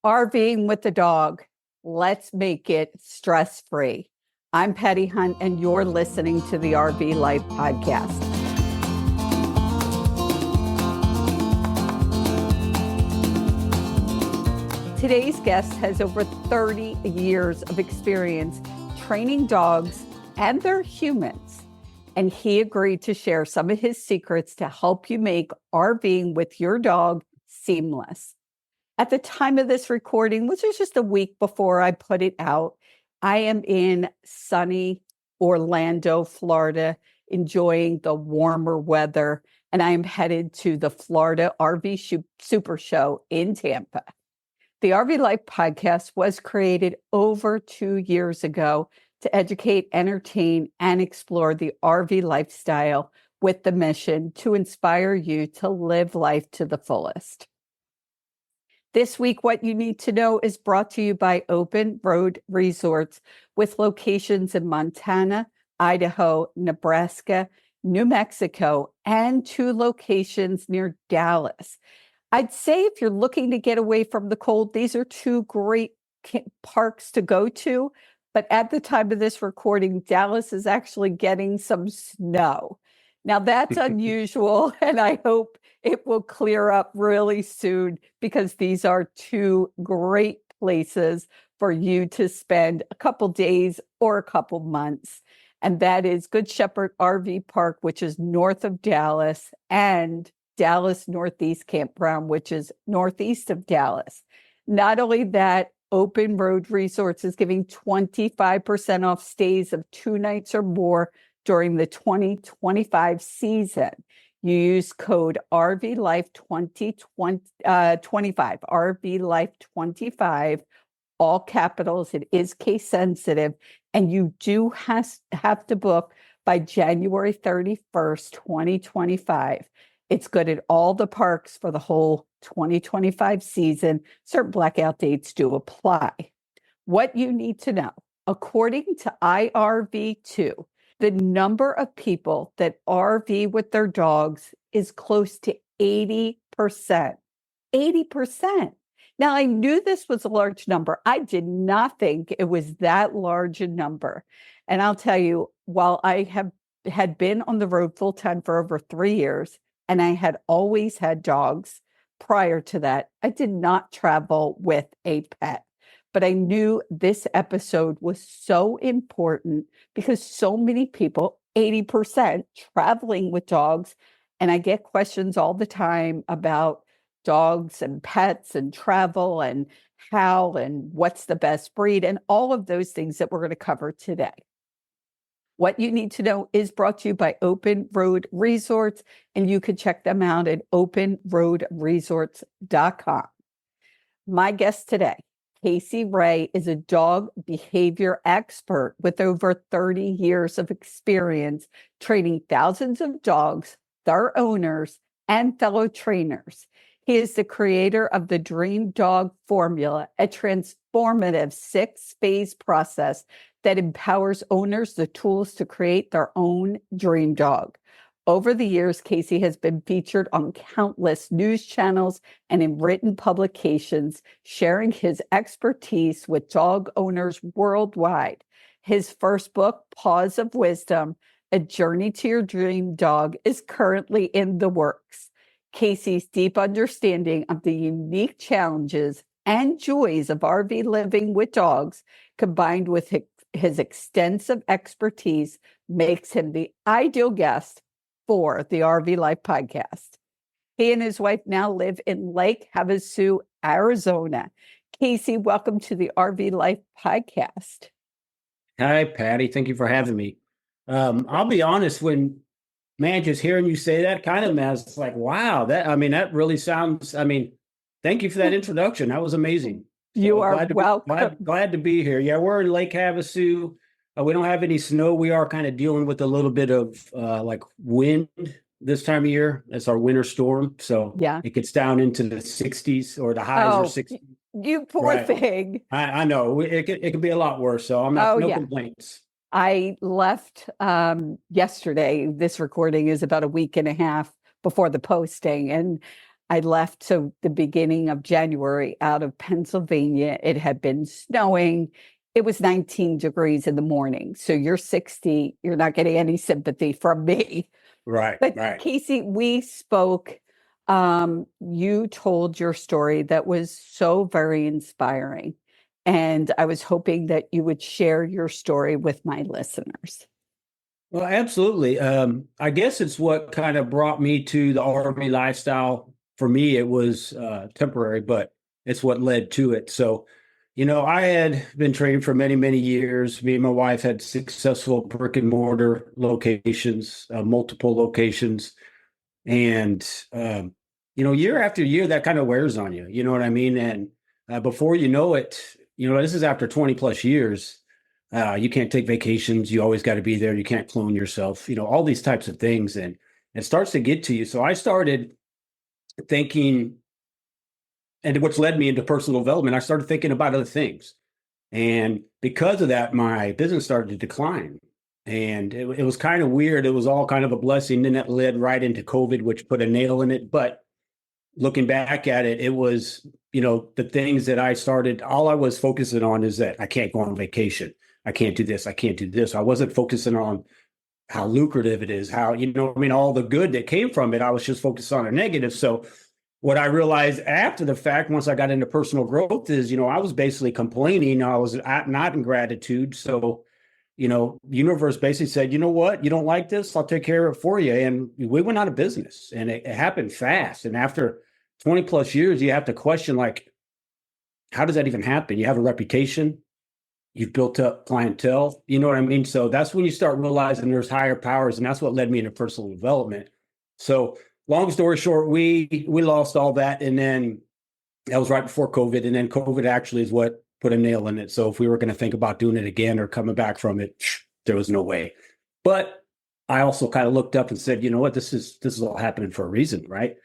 RVing with the dog. Let's make it stress-free. I'm Patti Hunt, and you're listening to the RV Life podcast. Today's guest has over 30 years of experience training dogs and their humans, and he agreed to share some of his secrets to help you make RVing with your dog seamless. At the time of this recording, which was just a week before I put it out, I am in sunny Orlando, Florida, enjoying the warmer weather, and I am headed to the Florida RV Super Show in Tampa. The RV Life podcast was created over 2 years ago to educate, entertain, and explore the RV lifestyle with the mission to inspire you to live life to the fullest. This week, What You Need to Know is brought to you by Open Road Resorts with locations in Montana, Idaho, Nebraska, New Mexico, and 2 locations near Dallas. I'd say if you're looking to get away from the cold, these are 2 great parks to go to. But at the time of this recording, Dallas is actually getting some snow. Now, that's unusual, and I hope it will clear up really soon because these are 2 great places for you to spend a couple days or a couple months. And that is Good Shepherd RV Park, which is north of Dallas, and Dallas Northeast Campground, which is northeast of Dallas. Not only that, Open Road Resorts is giving 25% off stays of 2 nights or more during the 2025 season. You use code RVLife2025, RVLife25, all capitals. It is case sensitive, and you do have to book by January 31st, 2025. It's good at all the parks for the whole 2025 season. Certain blackout dates do apply. What you need to know, according to IRV2, the number of people that RV with their dogs is close to 80%. 80%. Now, I knew this was a large number. I did not think it was that large a number. And I'll tell you, while I had been on the road full time for over 3 years, and I had always had dogs prior to that, I did not travel with a pet. But I knew this episode was so important because so many people, 80%, traveling with dogs. And I get questions all the time about dogs and pets and travel and how and what's the best breed and all of those things that we're going to cover today. What You Need to Know is brought to you by Open Road Resorts, and you can check them out at openroadresorts.com. My guest today, Casey Ray, is a dog behavior expert with over 30 years of experience training thousands of dogs, their owners, and fellow trainers. He is the creator of the Dream Dog Formula, a transformative 6-phase process that empowers owners the tools to create their own dream dog. Over the years, Casey has been featured on countless news channels and in written publications, sharing his expertise with dog owners worldwide. His first book, Paws of Wisdom, A Journey to Your Dream Dog, is currently in the works. Casey's deep understanding of the unique challenges and joys of RV living with dogs, combined with his extensive expertise, makes him the ideal guest for the RV Life podcast. He and his wife now live in Lake Havasu, Arizona. Casey, welcome to the RV Life podcast. Hi, Patty. Thank you for having me. I'll be honest, just hearing you say that kind of, it's like, wow, that really sounds, thank you for that introduction. That was amazing. You are welcome. Glad to be here. Yeah, we're in Lake Havasu. We don't have any snow. We are kind of dealing with a little bit of wind this time of year. That's our winter storm. So yeah, it gets down into the 60s, or the highs are 60. You poor thing. I know. It can be a lot worse. So I'm not, complaints. I left yesterday. This recording is about a week and a half before the posting. And I left so the beginning of January out of Pennsylvania. It had been snowing. It was 19 degrees in the morning. So you're 60, you're not getting any sympathy from me. Right, But right. Casey, we spoke. You told your story that was so very inspiring. And I was hoping that you would share your story with my listeners. Well, absolutely. I guess it's what kind of brought me to the RV lifestyle. For me, it was temporary, but it's what led to it. So, I had been training for many, many years. Me and my wife had successful brick and mortar locations, multiple locations. And, year after year, that kind of wears on you. You know what I mean? And before you know it, this is after 20 plus years. You can't take vacations. You always got to be there. You can't clone yourself, all these types of things. And it starts to get to you. So I started thinking, and which led me into personal development. I started thinking about other things. And because of that, my business started to decline. And it was kind of weird. It was all kind of a blessing. Then that led right into COVID, which put a nail in it. But looking back at it, it was, the things that I started, all I was focusing on is that I can't go on vacation. I can't do this. I can't do this. I wasn't focusing on how lucrative it is, how, all the good that came from it. I was just focused on the negative. So what I realized after the fact, once I got into personal growth is, I was basically complaining. I was not in gratitude. So, the universe basically said, you know what, you don't like this? I'll take care of it for you. And we went out of business, and it happened fast. And after 20 plus years, you have to question, like, how does that even happen? You have a reputation. You've built up clientele, you know what I mean? So that's when you start realizing there's higher powers, and that's what led me into personal development. So long story short, we lost all that, and then that was right before COVID, and then COVID actually is what put a nail in it. So if we were going to think about doing it again or coming back from it, there was no way. But I also kind of looked up and said, you know what, this is all happening for a reason, right?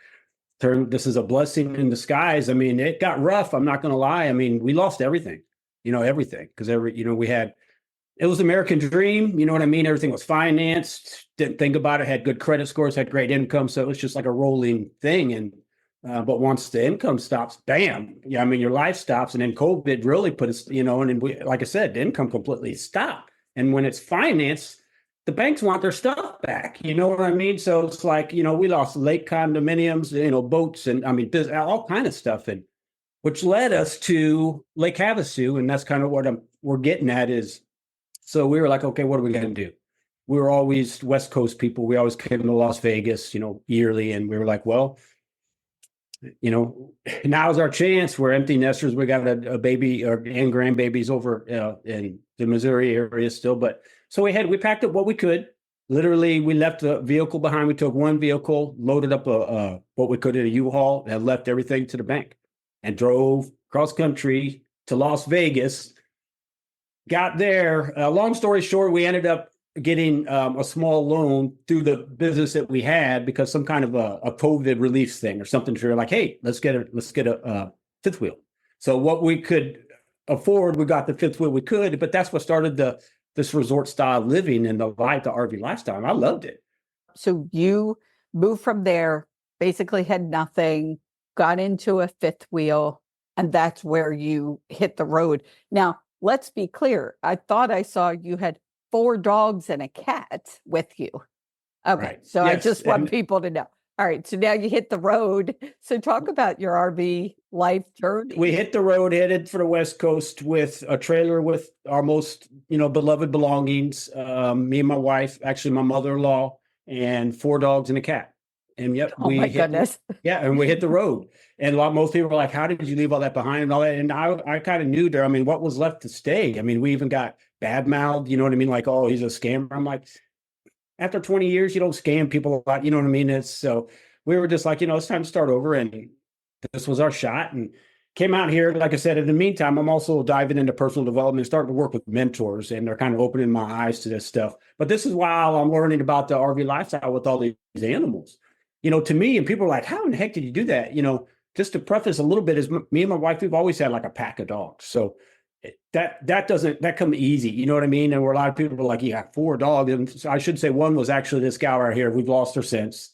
This is a blessing in disguise. I mean, it got rough. I'm not going to lie. I mean, we lost everything. Everything, because we had, it was American dream, you know what I mean? Everything was financed, didn't think about it, had good credit scores, had great income. So it was just like a rolling thing. And, but once the income stops, bam, your life stops. And then COVID really put us, and then like I said, the income completely stopped. And when it's financed, the banks want their stuff back. You know what I mean? So it's like, we lost lake condominiums, boats, and all kind of stuff. And which led us to Lake Havasu. And that's kind of what we're getting at is, so we were like, okay, what are we going to do? We were always West Coast people. We always came to Las Vegas, yearly. And we were like, well, now's our chance. We're empty nesters. We got a baby and grandbabies over in the Missouri area still. But so we packed up what we could. Literally, we left the vehicle behind. We took one vehicle, loaded up what we could in a U-Haul, and left everything to the bank. And drove cross country to Las Vegas. Got there. Long story short, we ended up getting a small loan through the business that we had because some kind of a COVID relief thing or something. So we're like, hey, let's get a fifth wheel. So what we could afford, we got the fifth wheel we could. But that's what started this resort style living and the RV lifestyle. And I loved it. So you moved from there, basically had nothing, got into a fifth wheel, and that's where you hit the road. Now, let's be clear. I thought I saw you had 4 dogs and a cat with you. Okay, right. So yes. I just want people to know. All right, so now you hit the road. So talk about your RV life journey. We hit the road, headed for the West Coast with a trailer with our most, beloved belongings. Me and my wife, actually my mother-in-law, and 4 dogs and a cat. And yep, oh my goodness. And we hit the road. And most people were like, how did you leave all that behind and all that? And I kind of knew there, what was left to stay? We even got bad mouthed, you know what I mean? Like, oh, he's a scammer. I'm like, after 20 years, you don't scam people a lot, you know what I mean? So we were just like, it's time to start over. And this was our shot. And came out here, like I said, in the meantime, I'm also diving into personal development, starting to work with mentors, and they're kind of opening my eyes to this stuff. But this is while I'm learning about the RV lifestyle with all these animals. To me, and people are like, how in the heck did you do that? Just to preface a little bit, is me and my wife, we've always had like a pack of dogs. So that come easy. You know what I mean? And where a lot of people are like, you got 4 dogs. And so I should say one was actually this gal right here. We've lost her since.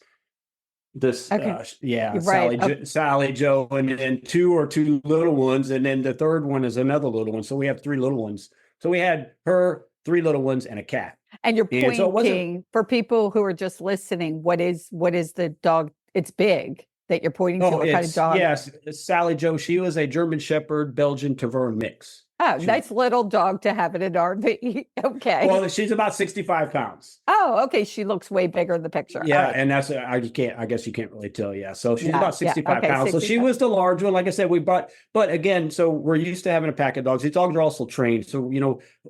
This, Okay. yeah, Right. Sally Joe, and then two little ones, and then the third one is another little one. So we have three little ones. So we had her, three little ones, and a cat. And you're And so it wasn't. pointing for people who are just listening. What is the dog? It's big that you're pointing to. Oh, What kind of it's dog? yes, it's Sally Joe. She was a German Shepherd Belgian Tavern mix. Oh, She, nice little dog to have in an RV. Okay. well, she's about 65 pounds. Oh, okay. She looks way bigger in the picture. All Yeah, right. and that's I guess you can't really tell. Yeah, so she's Yeah. about Yeah. 65 Okay. pounds. So she 65. was the large one. Like I said, we bought, but again, so we're used to having a pack of dogs. These dogs are also trained, so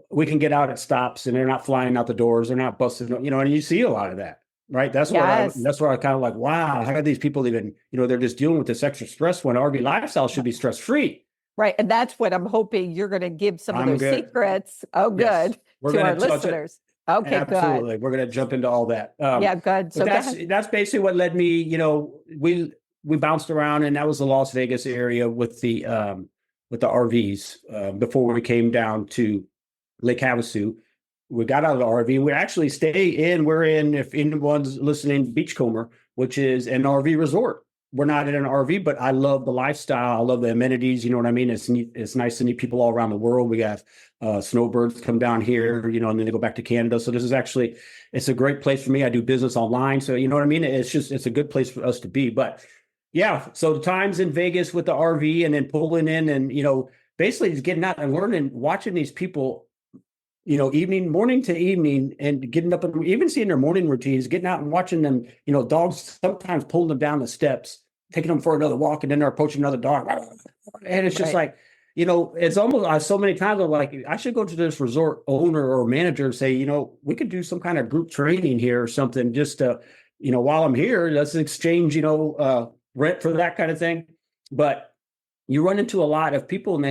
we can get out at stops, and they're not flying out the doors. They're not busting. And you see a lot of that, right? Yes. That's where I kind of like, wow, how are these people even? They're just dealing with this extra stress when RV lifestyle should be stress free. Right. And that's what I'm hoping you're going to give some of those secrets. Oh, Yes. good. We're To our going to listeners. Okay, absolutely. We're going to jump into all that. Yeah, good. So that's basically what led me. We bounced around, and that was the Las Vegas area with the RVs before we came down to Lake Havasu. We got out of the RV. We actually we're in, if anyone's listening, Beachcomber, which is an RV resort. We're not in an RV, but I love the lifestyle. I love the amenities. You know what I mean? It's neat. It's nice to meet people all around the world. We have snowbirds come down here, and then they go back to Canada. So it's a great place for me. I do business online. So you know what I mean? It's a good place for us to be. But yeah, so the times in Vegas with the RV and then pulling in and, basically just getting out and learning, watching these people, morning to evening, and getting up and even seeing their morning routines, getting out and watching them, dogs sometimes pulling them down the steps, taking them for another walk, and then they're approaching another dog. And it's just like, it's almost so many times I'm like, I should go to this resort owner or manager and say, we could do some kind of group training here or something just to, while I'm here, let's exchange, rent for that kind of thing. But you run into a lot of people, and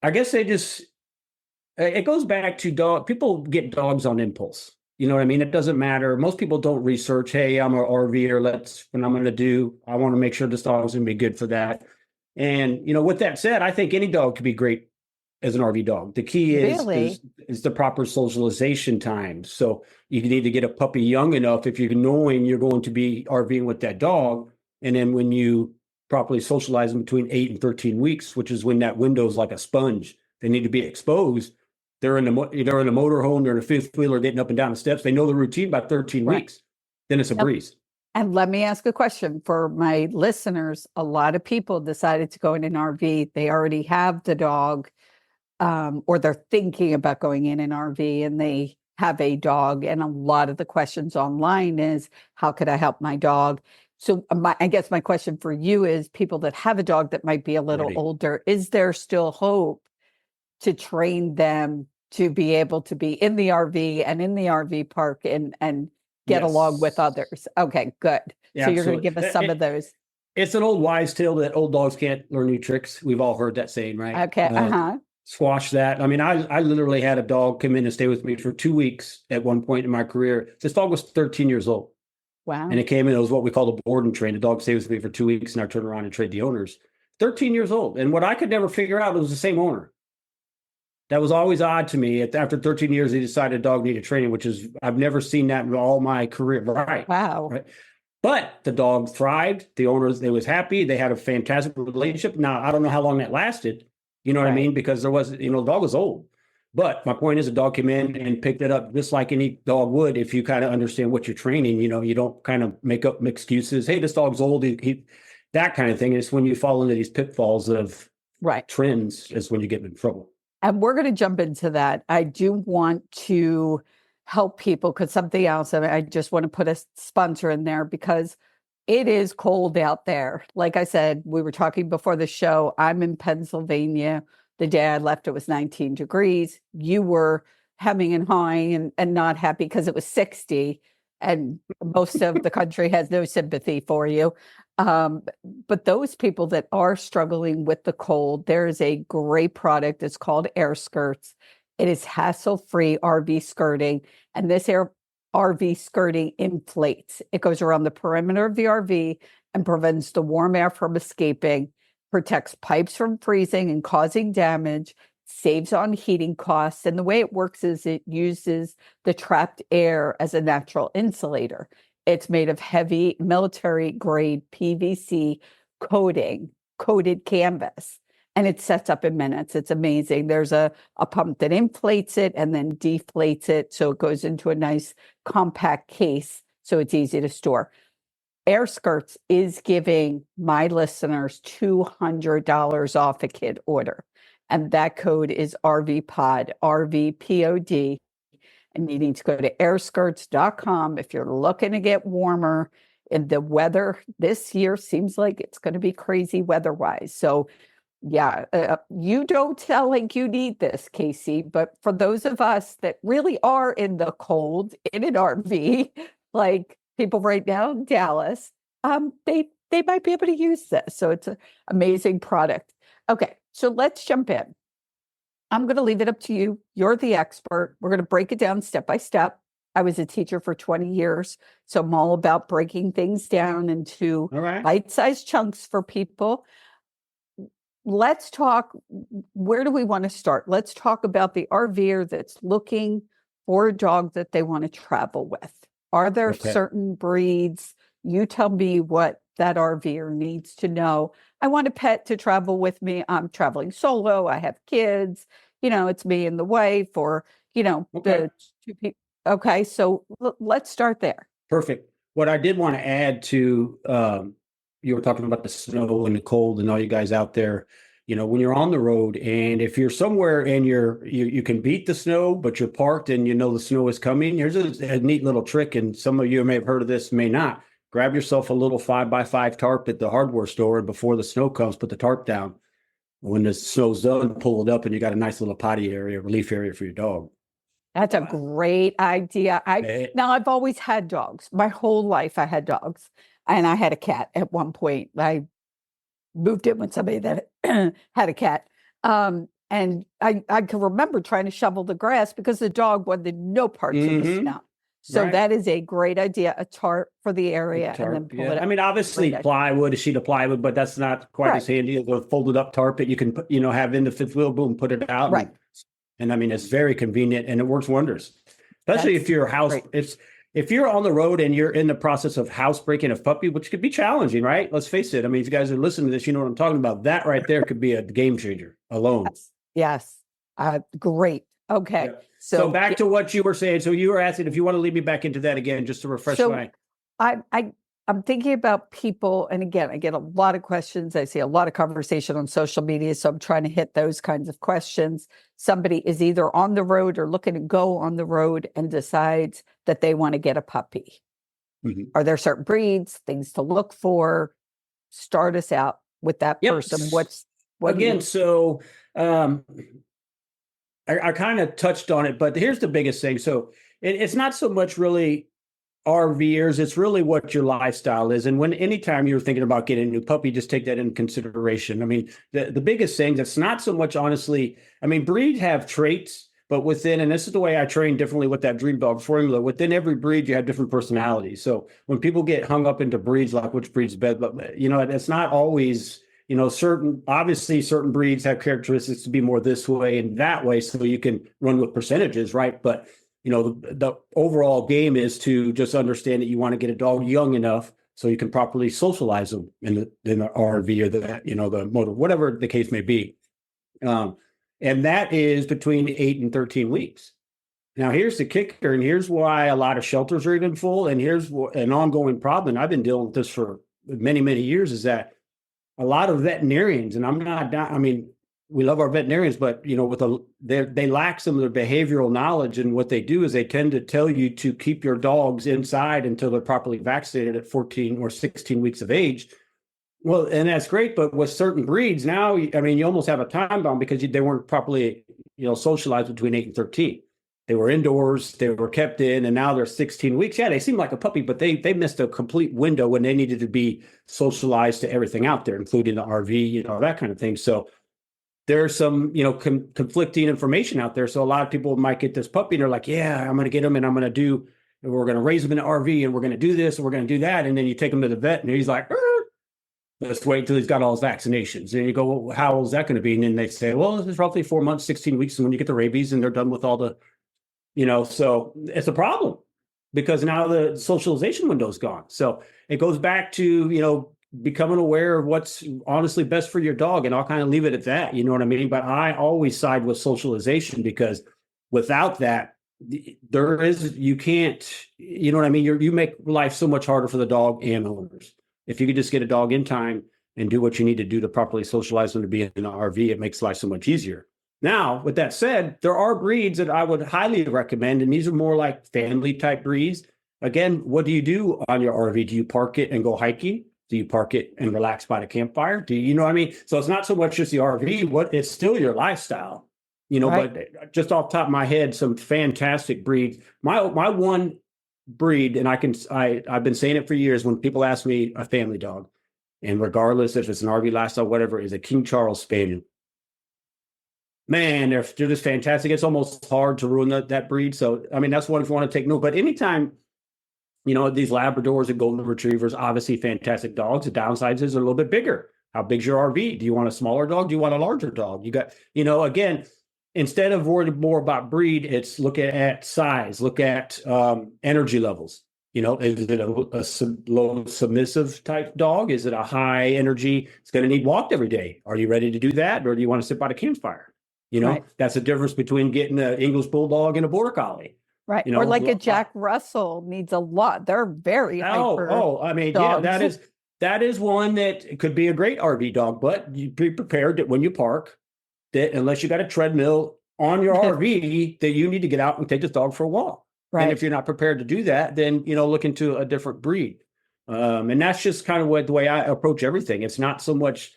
I guess it goes back to people get dogs on impulse. You know what I mean? It doesn't matter. Most people don't research, hey, I'm an RVer. What I'm going to do. I want to make sure this dog's going to be good for that. And, with that said, I think any dog could be great as an RV dog. The key is the proper socialization time. So you need to get a puppy young enough if you're knowing you're going to be RVing with that dog. And then when you properly socialize them between 8 and 13 weeks, which is when that window is like a sponge, they need to be exposed. They're in the motorhome, they're in a fifth wheeler, getting up and down the steps. They know the routine by 13 weeks. Then it's a breeze. And let me ask a question for my listeners. A lot of people decided to go in an RV. They already have the dog, or they're thinking about going in an RV, and they have a dog. And a lot of the questions online is, how could I help my dog? So I guess my question for you is, people that have a dog that might be a little older, is there still hope to train them to be able to be in the RV and in the RV park and get along with others? Okay, good. Yeah, so you're going to give us some of those. It's an old wives' tale that old dogs can't learn new tricks. We've all heard that saying, right? Okay. Squash that. I mean, I literally had a dog come in and stay with me for 2 weeks at one point in my career. This dog was 13 years old. Wow. And it came in, it was what we call a board and train. The dog stayed with me for 2 weeks, and I turned around and trade the owners. 13 years old. And what I could never figure out, it was the same owner. That was always odd to me. After 13 years, he decided a dog needed training, which is, I've never seen that in all my career. Right. Wow. Right. But the dog thrived. The owners, they was happy. They had a fantastic relationship. Now, I don't know how long that lasted. You know what I mean? Because there was, the dog was old. But my point is, the dog came in and picked it up just like any dog would if you kind of understand what you're training. You don't kind of make up excuses. Hey, this dog's old. That kind of thing. It's when you fall into these pitfalls of trends is when you get in trouble. And we're going to jump into that. I do want to help people because something else, I just want to put a sponsor in there because it is cold out there. Like I said, we were talking before the show. I'm in Pennsylvania. The day I left, it was 19 degrees. You were hemming and hawing and not happy because it was 60. And most of the country has no sympathy for you. But those people that are struggling with the cold, there is a great product. It's called Air Skirts. It is hassle-free RV skirting. And this RV skirting inflates. It goes around the perimeter of the RV and prevents the warm air from escaping, protects pipes from freezing and causing damage, saves on heating costs. And the way it works is it uses the trapped air as a natural insulator. It's made of heavy military grade PVC coated canvas, and it sets up in minutes. It's amazing. There's a pump that inflates it and then deflates it. So it goes into a nice compact case. So it's easy to store. Air Skirts is giving my listeners $200 off a kid order. And that code is RVPOD, RVPOD. And you need to go to airskirts.com if you're looking to get warmer. And the weather this year seems like it's going to be crazy weather-wise. So yeah, you don't sound like you need this, Casey, but for those of us that really are in the cold in an RV, like people right now in Dallas, they might be able to use this. So it's an amazing product. Okay, so let's jump in. I'm going to leave it up to you. You're the expert. We're going to break it down step by step. I was a teacher for 20 years, so I'm all about breaking things down into bite-sized chunks for people. Let's talk, where do we want to start? Let's talk about the RVer that's looking for a dog that they want to travel with. Are there certain breeds? You tell me what that RVer needs to know. I want a pet to travel with me. I'm traveling solo. I have kids. It's me and the wife, or, the two people. Okay, so let's start there. Perfect. What I did want to add to, you were talking about the snow and the cold and all you guys out there, when you're on the road and if you're somewhere and you can beat the snow, but you're parked and the snow is coming, here's a neat little trick. And some of you may have heard of this, may not. Grab yourself a little 5x5 tarp at the hardware store, and before the snow comes, put the tarp down. When the snow's done, pull it up, and you got a nice little potty area, relief area for your dog. That's a great idea. Now, I've always had dogs. My whole life I had dogs. And I had a cat at one point. I moved in with somebody that had a cat. And I can remember trying to shovel the grass because the dog wanted no parts of the snow. So that is a great idea, a tarp for the area, and then pull it up. I mean, obviously plywood, a sheet of plywood, but that's not quite as handy as a folded up tarp that you can, have in the fifth wheel, boom, put it out. And I mean, it's very convenient and it works wonders, especially if you're if you're on the road and you're in the process of housebreaking a puppy, which could be challenging, right? Let's face it. I mean, if you guys are listening to this, you know what I'm talking about. That right there could be a game changer alone. Yes. Great. Okay. Yeah. So back to what you were saying. So you were asking if you want to lead me back into that again, just to refresh my. I'm thinking about people, and again, I get a lot of questions. I see a lot of conversation on social media, so I'm trying to hit those kinds of questions. Somebody is either on the road or looking to go on the road and decides that they want to get a puppy. Are there certain breeds, things to look for? Start us out with that person. So I kind of touched on it, but here's the biggest thing. So it's not so much really RVers, it's really what your lifestyle is. And anytime you're thinking about getting a new puppy, just take that into consideration. I mean, the biggest thing that's not so much, honestly, I mean, breeds have traits, but within, and this is the way I train differently with that dream dog formula, within every breed, you have different personalities. So when people get hung up into breeds, like which breed's best, but it's not always, certain breeds have characteristics to be more this way and that way. So you can run with percentages, right? But the overall game is to just understand that you want to get a dog young enough so you can properly socialize them in the RV or the motor, whatever the case may be. And that is between 8 and 13 weeks. Now, here's the kicker, and here's why a lot of shelters are even full. And here's an ongoing problem. I've been dealing with this for many, many years, is that a lot of veterinarians, and we love our veterinarians, but they lack some of their behavioral knowledge, and what they do is they tend to tell you to keep your dogs inside until they're properly vaccinated at 14 or 16 weeks of age. Well, and that's great, but with certain breeds now, you almost have a time bomb because they weren't properly, socialized between 8 and 13. They were indoors, they were kept in, and now they're 16 weeks. Yeah, they seem like a puppy, but they missed a complete window when they needed to be socialized to everything out there, including the RV, that kind of thing. So there's some, conflicting information out there. So a lot of people might get this puppy and they're like, yeah, I'm going to get him and we're going to raise him in an RV and we're going to do this and we're going to do that. And then you take him to the vet and he's like, let's wait until he's got all his vaccinations. And you go, well, how old is that going to be? And then they say, well, this is roughly 4 months, 16 weeks. And when you get the rabies and they're done with all the, so it's a problem because now the socialization window is gone. So it goes back to, becoming aware of what's honestly best for your dog. And I'll kind of leave it at that. You know what I mean? But I always side with socialization because without that, you can't, you know what I mean? You make life so much harder for the dog and owners. If you could just get a dog in time and do what you need to do to properly socialize them to be in an RV, it makes life so much easier. Now, with that said, there are breeds that I would highly recommend, and these are more like family type breeds. Again, what do you do on your RV? Do you park it and go hiking? Do you park it and relax by the campfire? You know what I mean? So it's not so much just the RV, it's still your lifestyle, right. But just off the top of my head, some fantastic breeds. My one breed, and I've been saying it for years when people ask me a family dog, and regardless if it's an RV lifestyle, whatever, is a King Charles Spaniel. Man, they're just fantastic. It's almost hard to ruin that breed. So, I mean, that's one if you want to take note. But anytime, these Labradors and Golden Retrievers, obviously fantastic dogs. The downsides is they're a little bit bigger. How big's your RV? Do you want a smaller dog? Do you want a larger dog? You got, again, instead of worrying more about breed, it's look at size, look at energy levels. Is it a low submissive type dog? Is it a high energy? It's going to need walked every day. Are you ready to do that? Or do you want to sit by the campfire? Right. That's the difference between getting an English Bulldog and a Border Collie. Right. Or like a Jack Russell needs a lot. They're very hyper. I mean, dogs. Yeah, that is one that could be a great RV dog, but you be prepared that when you park, that unless you got a treadmill on your RV, that you need to get out and take this dog for a walk. Right. And if you're not prepared to do that, then, look into a different breed. And that's just kind of the way I approach everything. It's not so much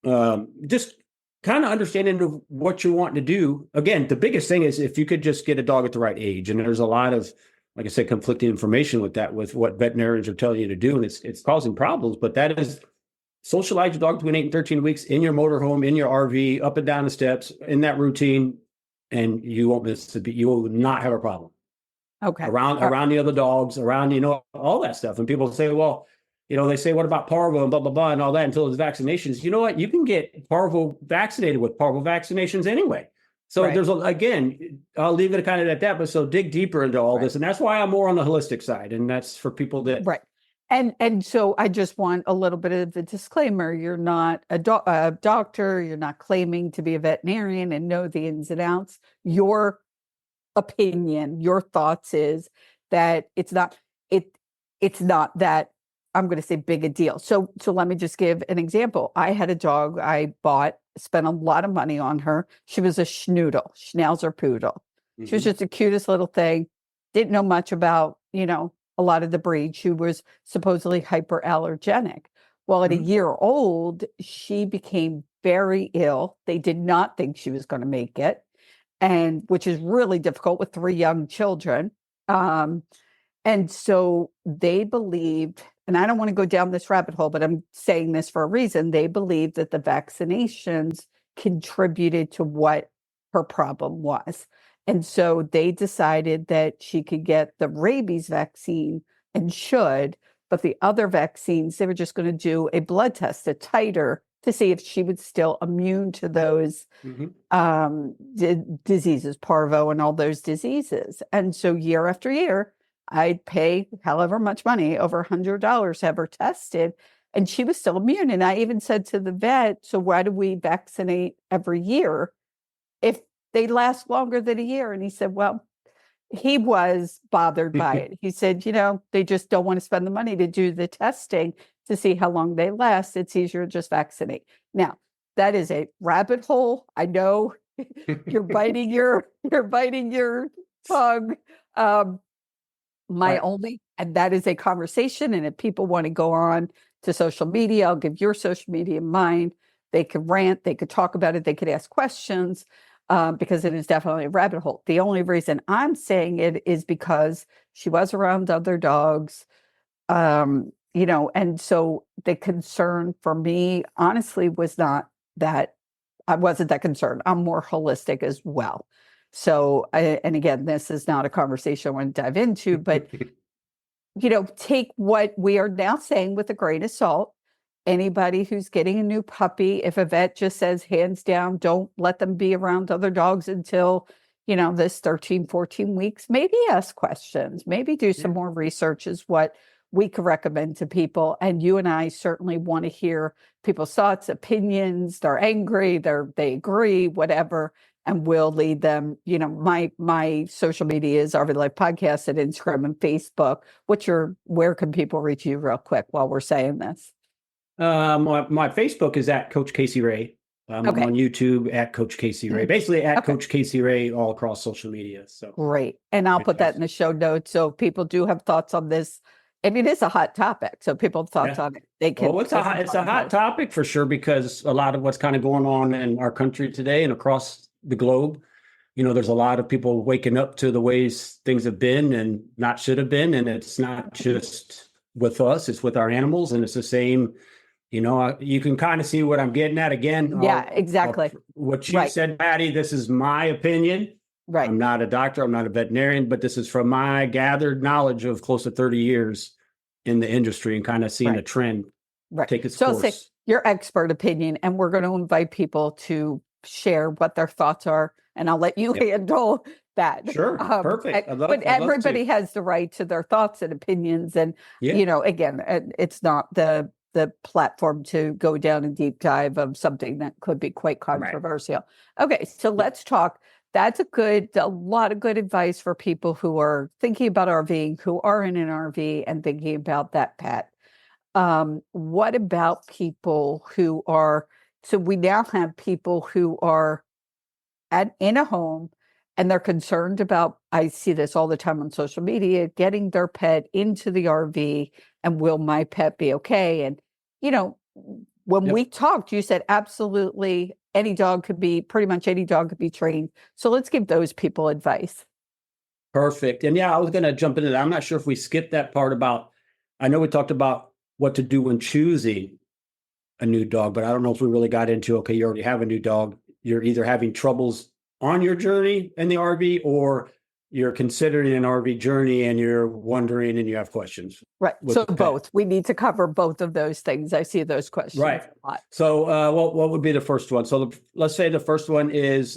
just kind of understanding of what you want to do. Again, the biggest thing is if you could just get a dog at the right age. And there's a lot of, like I said, conflicting information with that, with what veterinarians are telling you to do. And it's causing problems. But that is socialize your dog between 8 and 13 weeks in your motorhome, in your RV, up and down the steps, in that routine. And you won't miss the beat. You will not have a problem. Okay. Around the other dogs, around, all that stuff. And people say, well, they say, what about parvo and blah, blah, blah, and all that until there's vaccinations. You know what? You can get parvo vaccinated with parvo vaccinations anyway. So there's, again, I'll leave it kind of at that, but so dig deeper into all this. And that's why I'm more on the holistic side. And that's for people that. Right. And so I just want a little bit of a disclaimer. You're not a doctor. You're not claiming to be a veterinarian and know the ins and outs. Your opinion, your thoughts is that it's not that I'm going to say big a deal. So let me just give an example. I had a dog I spent a lot of money on her. She was a Schnauzer poodle. Mm-hmm. She was just the cutest little thing. Didn't know much about, a lot of the breed. She was supposedly hyperallergenic. Well, at a year old, she became very ill. They did not think she was going to make it. And which is really difficult with 3 young children. And so they believed, and I don't want to go down this rabbit hole, but I'm saying this for a reason. They believed that the vaccinations contributed to what her problem was. And so they decided that she could get the rabies vaccine and but the other vaccines, they were just going to do a blood test, a titer, to see if she was still immune to those diseases, parvo and all those diseases. And so year after year, I'd pay however much money, over $100 to have her tested, and she was still immune. And I even said to the vet, so why do we vaccinate every year if they last longer than a year? And he said, well, he was bothered by it. He said, they just don't want to spend the money to do the testing to see how long they last. It's easier to just vaccinate. Now, that is a rabbit hole. I know you're biting your tongue. And that is a conversation. And if people want to go on to social media, I'll give your social media mine. They could rant, they could talk about it, they could ask questions, because it is definitely a rabbit hole. The only reason I'm saying it is because she was around other dogs, and so the concern for me, honestly, was not that I wasn't that concerned. I'm more holistic as well. So, and again, this is not a conversation I want to dive into, but, take what we are now saying with a grain of salt. anybody who's getting a new puppy, if a vet just says hands down, don't let them be around other dogs until, this 13, 14 weeks, maybe ask questions, maybe do some more research is what we could recommend to people. And you and I certainly want to hear people's thoughts, opinions. They're angry, they agree, whatever. And we'll lead them. My social media is RV Life Podcast at Instagram and Facebook. Where can people reach you real quick while we're saying this? My Facebook is at Coach Casey Ray. I'm on YouTube at Coach Casey Ray, basically at Coach Casey Ray all across social media. So great. And I'll put that in the show notes. So people do have thoughts on this. I mean, it's a hot topic. So people have thoughts on it. They can. Well, it's a hot topic for sure, because a lot of what's kind of going on in our country today and across the globe, there's a lot of people waking up to the ways things have been and not should have been. And it's not just with us, it's with our animals. And it's the same, you can kind of see what I'm getting at again. Yeah, exactly. What you said, Patti, this is my opinion. Right. I'm not a doctor, I'm not a veterinarian, but this is from my gathered knowledge of close to 30 years in the industry and kind of seeing a trend take its course. I'll say your expert opinion, and we're going to invite people to share what their thoughts are, and I'll let you handle that. Sure. Perfect. But everybody has the right to their thoughts and opinions. And, again, it's not the platform to go down a deep dive of something that could be quite controversial. Right. Okay. So let's talk. That's a lot of good advice for people who are thinking about RVing, who are in an RV and thinking about that pet. What about people who are, so we now have people who are in a home and they're concerned about, I see this all the time on social media, getting their pet into the RV and will my pet be okay? And, when we talked, you said absolutely pretty much any dog could be trained. So let's give those people advice. Perfect. And I was going to jump into that. I'm not sure if we skipped that part I know we talked about what to do when choosing a new dog, but I don't know if we really got into, okay, you already have a new dog. You're either having troubles on your journey in the RV, or you're considering an RV journey and you're wondering and you have questions. Right. So both. We need to cover both of those things. I see those questions a lot. So what would be the first one? So let's say the first one is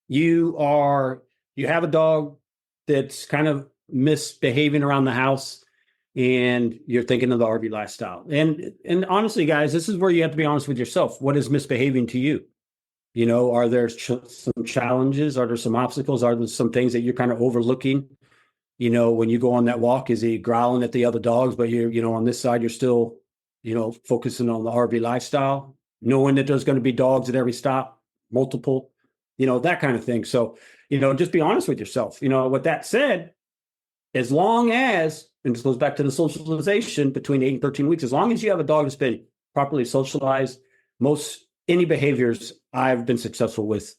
you have a dog that's kind of misbehaving around the house and you're thinking of the RV lifestyle. And honestly, guys, this is where you have to be honest with yourself. What is misbehaving to you? Are there some challenges? Are there some obstacles? Are there some things that you're kind of overlooking? When you go on that walk, is he growling at the other dogs, but you're, on this side, you're still, focusing on the RV lifestyle, knowing that there's going to be dogs at every stop, multiple, that kind of thing. So, just be honest with yourself. With that said, as long as, and this goes back to the socialization between 8 and 13 weeks, as long as you have a dog that's been properly socialized, any behaviors I've been successful with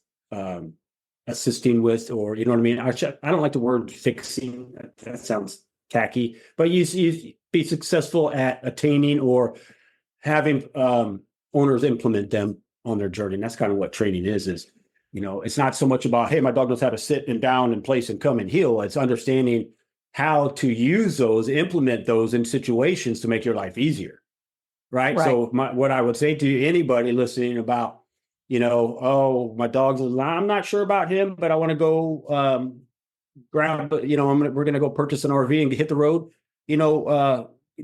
assisting with, or, you know what I mean? I don't like the word fixing. That sounds tacky, but you be successful at attaining or having owners implement them on their journey. And that's kind of what training is, it's not so much about, hey, my dog knows how to sit and down and place and come and heel. It's understanding how to use those, implement those in situations to make your life easier. Right. So what I would say to anybody listening about, my dog's, I'm not sure about him, but I want to go grab, we're going to go purchase an RV and hit the road.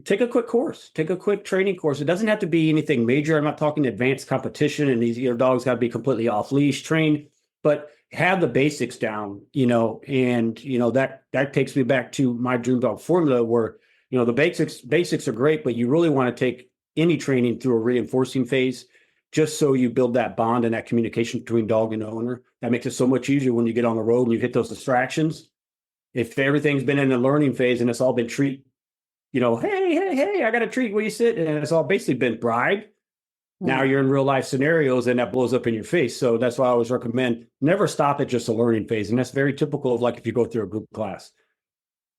Take a quick course, take a quick training course. It doesn't have to be anything major. I'm not talking advanced competition and these dogs got to be completely off leash trained, but have the basics down, and that takes me back to my dream dog formula where, the basics are great, but you really want to take any training through a reinforcing phase, just so you build that bond and that communication between dog and owner. That makes it so much easier when you get on the road and you hit those distractions. If everything's been in the learning phase and it's all been treat, hey, I got a treat, will you sit? And it's all basically been bribed. Now you're in real life scenarios and that blows up in your face. So that's why I always recommend never stop at just a learning phase. And that's very typical of if you go through a group class.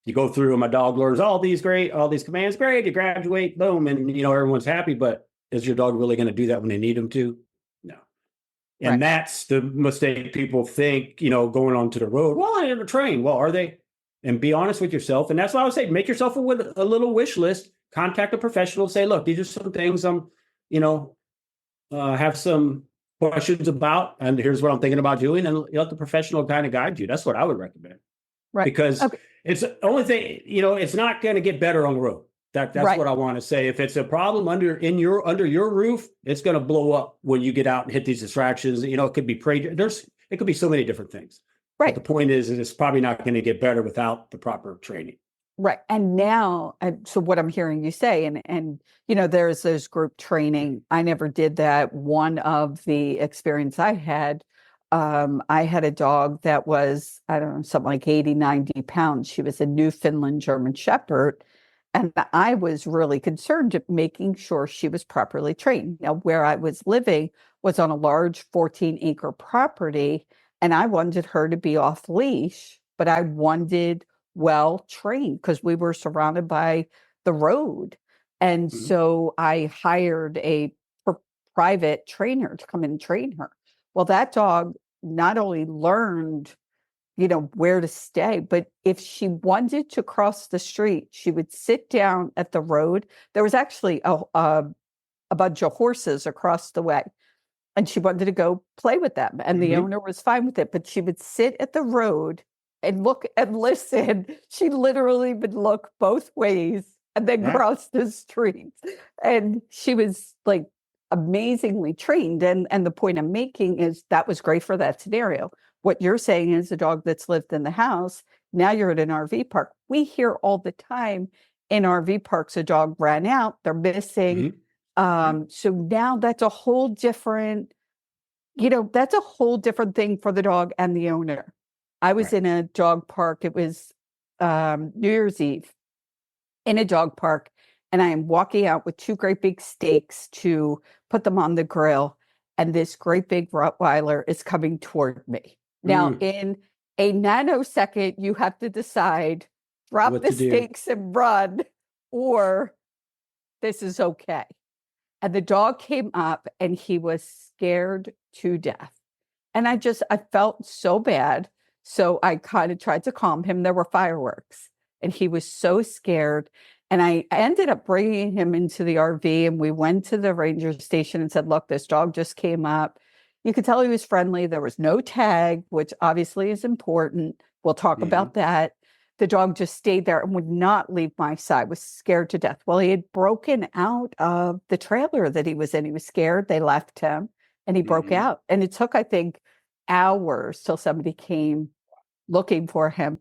You go through and my dog learns all these commands, great, you graduate, boom, and everyone's happy, but is your dog really going to do that when they need him to? No. And that's the mistake people think, going onto the road. Well, I never trained. Well, are they? And be honest with yourself. And that's why I would say, make yourself a little wish list. contact a professional, say, look, these are some things I'm, you know, have some questions about, and here's what I'm thinking about doing, and let the professional kind of guide you. That's what I would recommend. Right. Because okay. it's the only thing, it's not going to get better on the road. That's right. what I want to say. If it's a problem under your roof, it's going to blow up when you get out and hit these distractions. It could be it could be so many different things. Right. But the point is it's probably not going to get better without the proper training. Right. And now, so what I'm hearing you say, and there's those group training. I never did that. One of the experience I had a dog that was, I don't know, something like 80, 90 pounds. She was a Newfoundland German Shepherd. And I was really concerned at making sure she was properly trained. Now, where I was living was on a large 14-acre property, and I wanted her to be off leash, but I wanted well trained because we were surrounded by the road. And so I hired a private trainer to come and train her. Well, that dog not only learned, where to stay, but if she wanted to cross the street, she would sit down at the road. There was actually a bunch of horses across the way, and she wanted to go play with them. And the owner was fine with it, but she would sit at the road and look and listen. She literally would look both ways and then cross the street. And she was like amazingly trained. And the point I'm making is that was great for that scenario. What you're saying is a dog that's lived in the house. Now you're at an RV park. We hear all the time in RV parks, a dog ran out, they're missing. So now that's a whole different, that's a whole different thing for the dog and the owner. I was in a dog park. It was New Year's Eve in a dog park. And I am walking out with two great big steaks to put them on the grill. And this great big Rottweiler is coming toward me. Now, in a nanosecond, you have to decide, drop the steaks and run, or this is okay. And the dog came up and he was scared to death. And I felt so bad. So I kind of tried to calm him. There were fireworks and he was so scared. And I ended up bringing him into the RV, and we went to the ranger station and said, look, this dog just came up. You could tell he was friendly. There was no tag, which obviously is important. We'll talk about that. The dog just stayed there and would not leave my side, was scared to death. Well, he had broken out of the trailer that he was in. He was scared. They left him and he broke out. And it took, I think, hours till somebody came looking for him.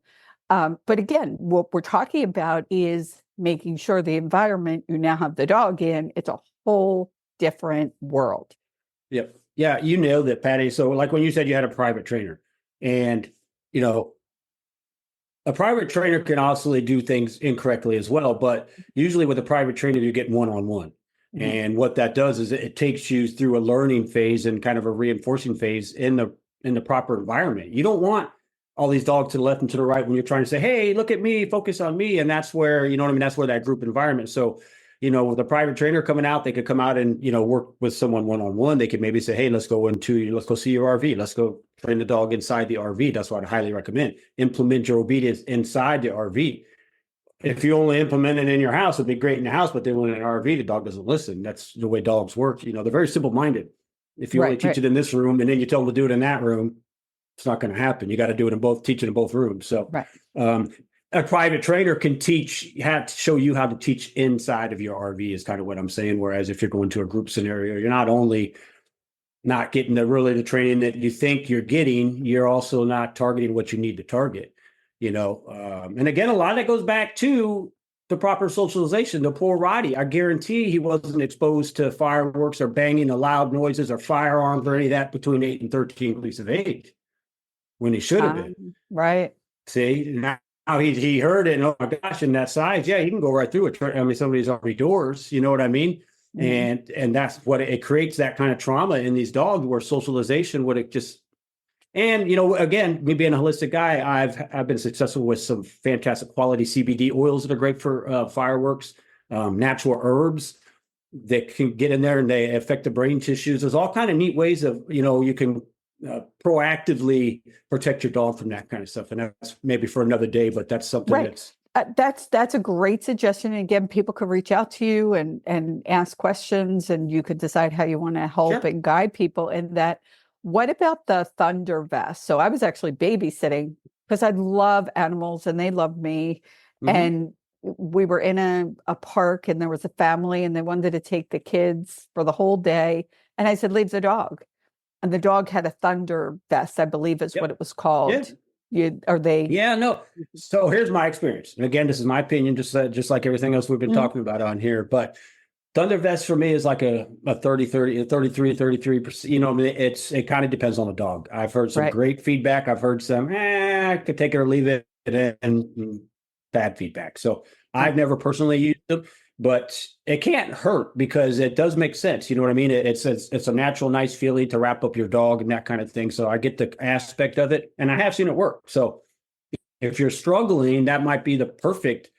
But again, what we're talking about is making sure the environment you now have the dog in, it's a whole different world. Yep. Yeah, you nailed it, Patti. So like when you said you had a private trainer, and, a private trainer can also do things incorrectly as well. But usually with a private trainer, you get one-on-one. And what that does is it takes you through a learning phase and kind of a reinforcing phase in the proper environment. You don't want all these dogs to the left and to the right when you're trying to say, hey, look at me, focus on me. And that's where, that's where that group environment. So, with a private trainer coming out, they could come out and, work with someone one-on-one. They could maybe say, hey, let's go see your RV. Let's go train the dog inside the RV. That's what I highly recommend. Implement your obedience inside the RV. If you only implement it in your house, it'd be great in the house, but then when in an RV, the dog doesn't listen. That's the way dogs work. They're very simple-minded. If you only teach it in this room and then you tell them to do it in that room, it's not going to happen. You got to do it teach it in both rooms. So, a private trainer can show you how to teach inside of your RV is kind of what I'm saying. Whereas if you're going to a group scenario, you're not only not getting the training that you think you're getting, you're also not targeting what you need to target, and again, a lot of that goes back to the proper socialization. The poor Roddy, I guarantee he wasn't exposed to fireworks or banging or loud noises or firearms or any of that between 8 and 13 weeks of age when he should have been. Right. See, now he heard it, and oh my gosh, in that size, he can go right through it. Some of these RV doors, you know what I mean? And that's what it creates, that kind of trauma in these dogs where socialization would just, and again, me being a holistic guy, I've been successful with some fantastic quality CBD oils that are great for fireworks, natural herbs that can get in there and they affect the brain tissues. There's all kind of neat ways of, you can proactively protect your dog from that kind of stuff. And that's maybe for another day, but that's something that's That's a great suggestion. And again, people could reach out to you and ask questions, and you could decide how you want to help and guide people in that. What about the Thunder vest? So I was actually babysitting because I love animals and they love me. And we were in a park and there was a family and they wanted to take the kids for the whole day. And I said, leave the dog. And the dog had a Thunder vest, I believe is what it was called. Are they? Yeah, no. So here's my experience. And again, this is my opinion, just like everything else we've been talking about on here. But Thunder vest for me is like a 33%. You know, I mean, it kind of depends on the dog. I've heard some great feedback. I've heard some, I could take it or leave it, and bad feedback. So I've never personally used them, but it can't hurt because it does make sense. You know what I mean? It's a natural, nice feeling to wrap up your dog and that kind of thing. So I get the aspect of it, and I have seen it work. So if you're struggling, that might be the perfect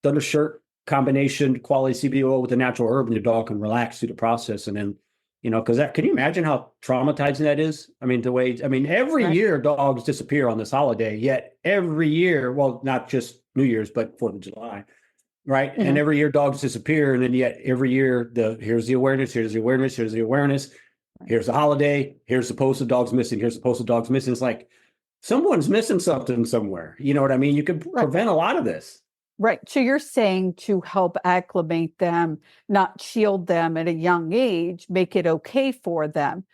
Thunder shirt combination, quality CBD oil with the natural herb, and your dog can relax through the process. And then, you know, because can you imagine how traumatizing that is? I mean, every year dogs disappear on this holiday, yet every year, well, not just New Year's, but 4th of July. Right. And every year dogs disappear. And then yet every year here's the awareness, here's the awareness, here's the awareness, here's the holiday, here's the post of dogs missing, here's the post of dogs missing. It's like someone's missing something somewhere. You know what I mean? You could prevent a lot of this. Right. So you're saying to help acclimate them, not shield them at a young age, make it okay for them,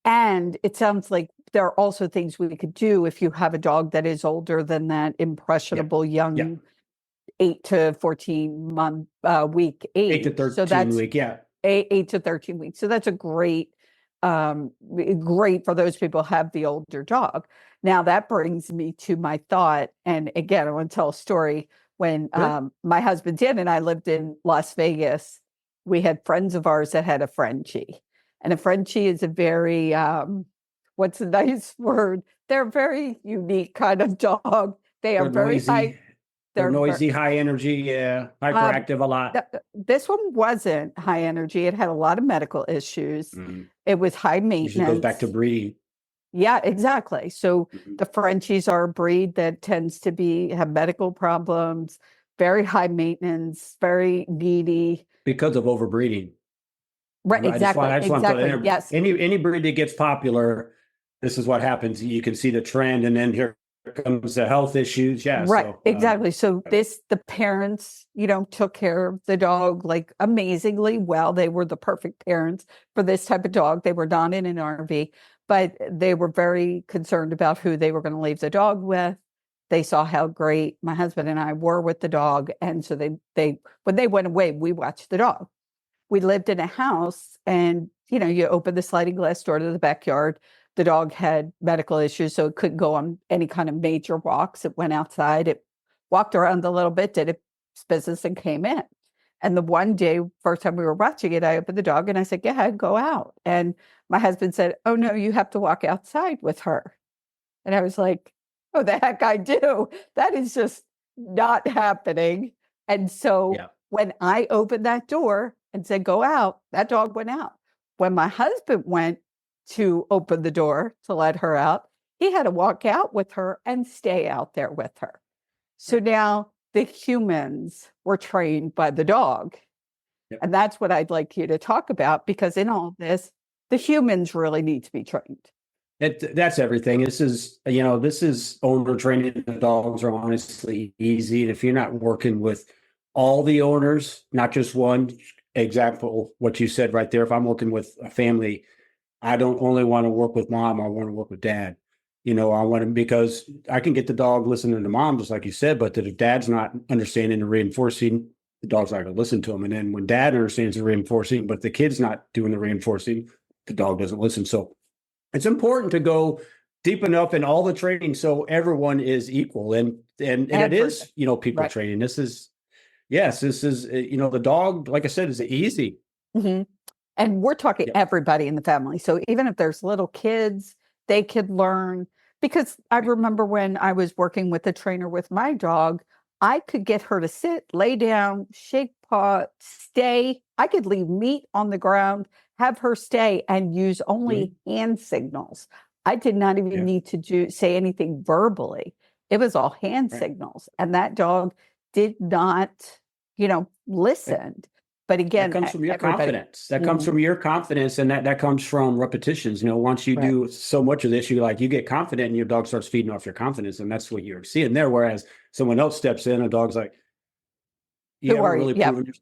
and it sounds like there are also things we could do if you have a dog that is older than that impressionable young 8 to 14 month week age. 8 to 13 week, 8 to 13 weeks. So that's a great for those people who have the older dog. Now that brings me to my thought. And again, I want to tell a story. When my husband Dan and I lived in Las Vegas, we had friends of ours that had a Frenchie. And a Frenchie is a very, what's a nice word? They're a very unique kind of dog. They are very noisy. high. They're noisy, high energy, hyperactive a lot. This one wasn't high energy. It had a lot of medical issues. It was high maintenance. It goes back to breeding. Yeah, exactly. So the Frenchies are a breed that tends to have medical problems, very high maintenance, very needy. Because of overbreeding. Right, exactly. Yes. Any breed that gets popular, this is what happens. You can see the trend, and then here comes the health issues. Yeah. Right. So, exactly. So the parents, took care of the dog like amazingly well. They were the perfect parents for this type of dog. They were not in an RV, but they were very concerned about who they were going to leave the dog with. They saw how great my husband and I were with the dog. And so they when they went away, we watched the dog. We lived in a house, and, you open the sliding glass door to the backyard. The dog had medical issues, so it couldn't go on any kind of major walks. It went outside. It walked around a little bit, did its business, and came in. And the one day, first time we were watching it, I opened the dog and I said, go ahead, go out. And my husband said, oh, no, you have to walk outside with her. And I was like, oh, the heck I do. That is just not happening. And so when I opened that door and said, go out, that dog went out. When my husband went to open the door to let her out, he had to walk out with her and stay out there with her. So now the humans were trained by the dog. And that's what I'd like you to talk about, because in all this, the humans really need to be trained. That's everything. This is owner training. The dogs are honestly easy. And if you're not working with all the owners, not just one, example, what you said right there, if I'm working with a family, I don't only want to work with mom, I want to work with dad. I want to, because I can get the dog listening to mom, just like you said, but if dad's not understanding and reinforcing, the dog's not going to listen to him. And then when dad understands the reinforcing, but the kid's not doing the reinforcing, the dog doesn't listen. So it's important to go deep enough in all the training so everyone is equal. And it is, people training. This is, the dog, like I said, is easy. Mm-hmm. And we're talking everybody in the family. So even if there's little kids, they could learn. Because I remember when I was working with a trainer with my dog, I could get her to sit, lay down, shake paw, stay. I could leave meat on the ground, have her stay, and use only hand signals. I did not even need to say anything verbally. It was all hand Right. signals. And that dog did not, listen. But That again, comes from your everybody. confidence. That comes from your confidence, and that comes from repetitions. Once you Right. do so much of this, you get confident, and your dog starts feeding off your confidence, and that's what you're seeing there. Whereas someone else steps in, a dog's like, "You Who haven't are you? really Yeah. proven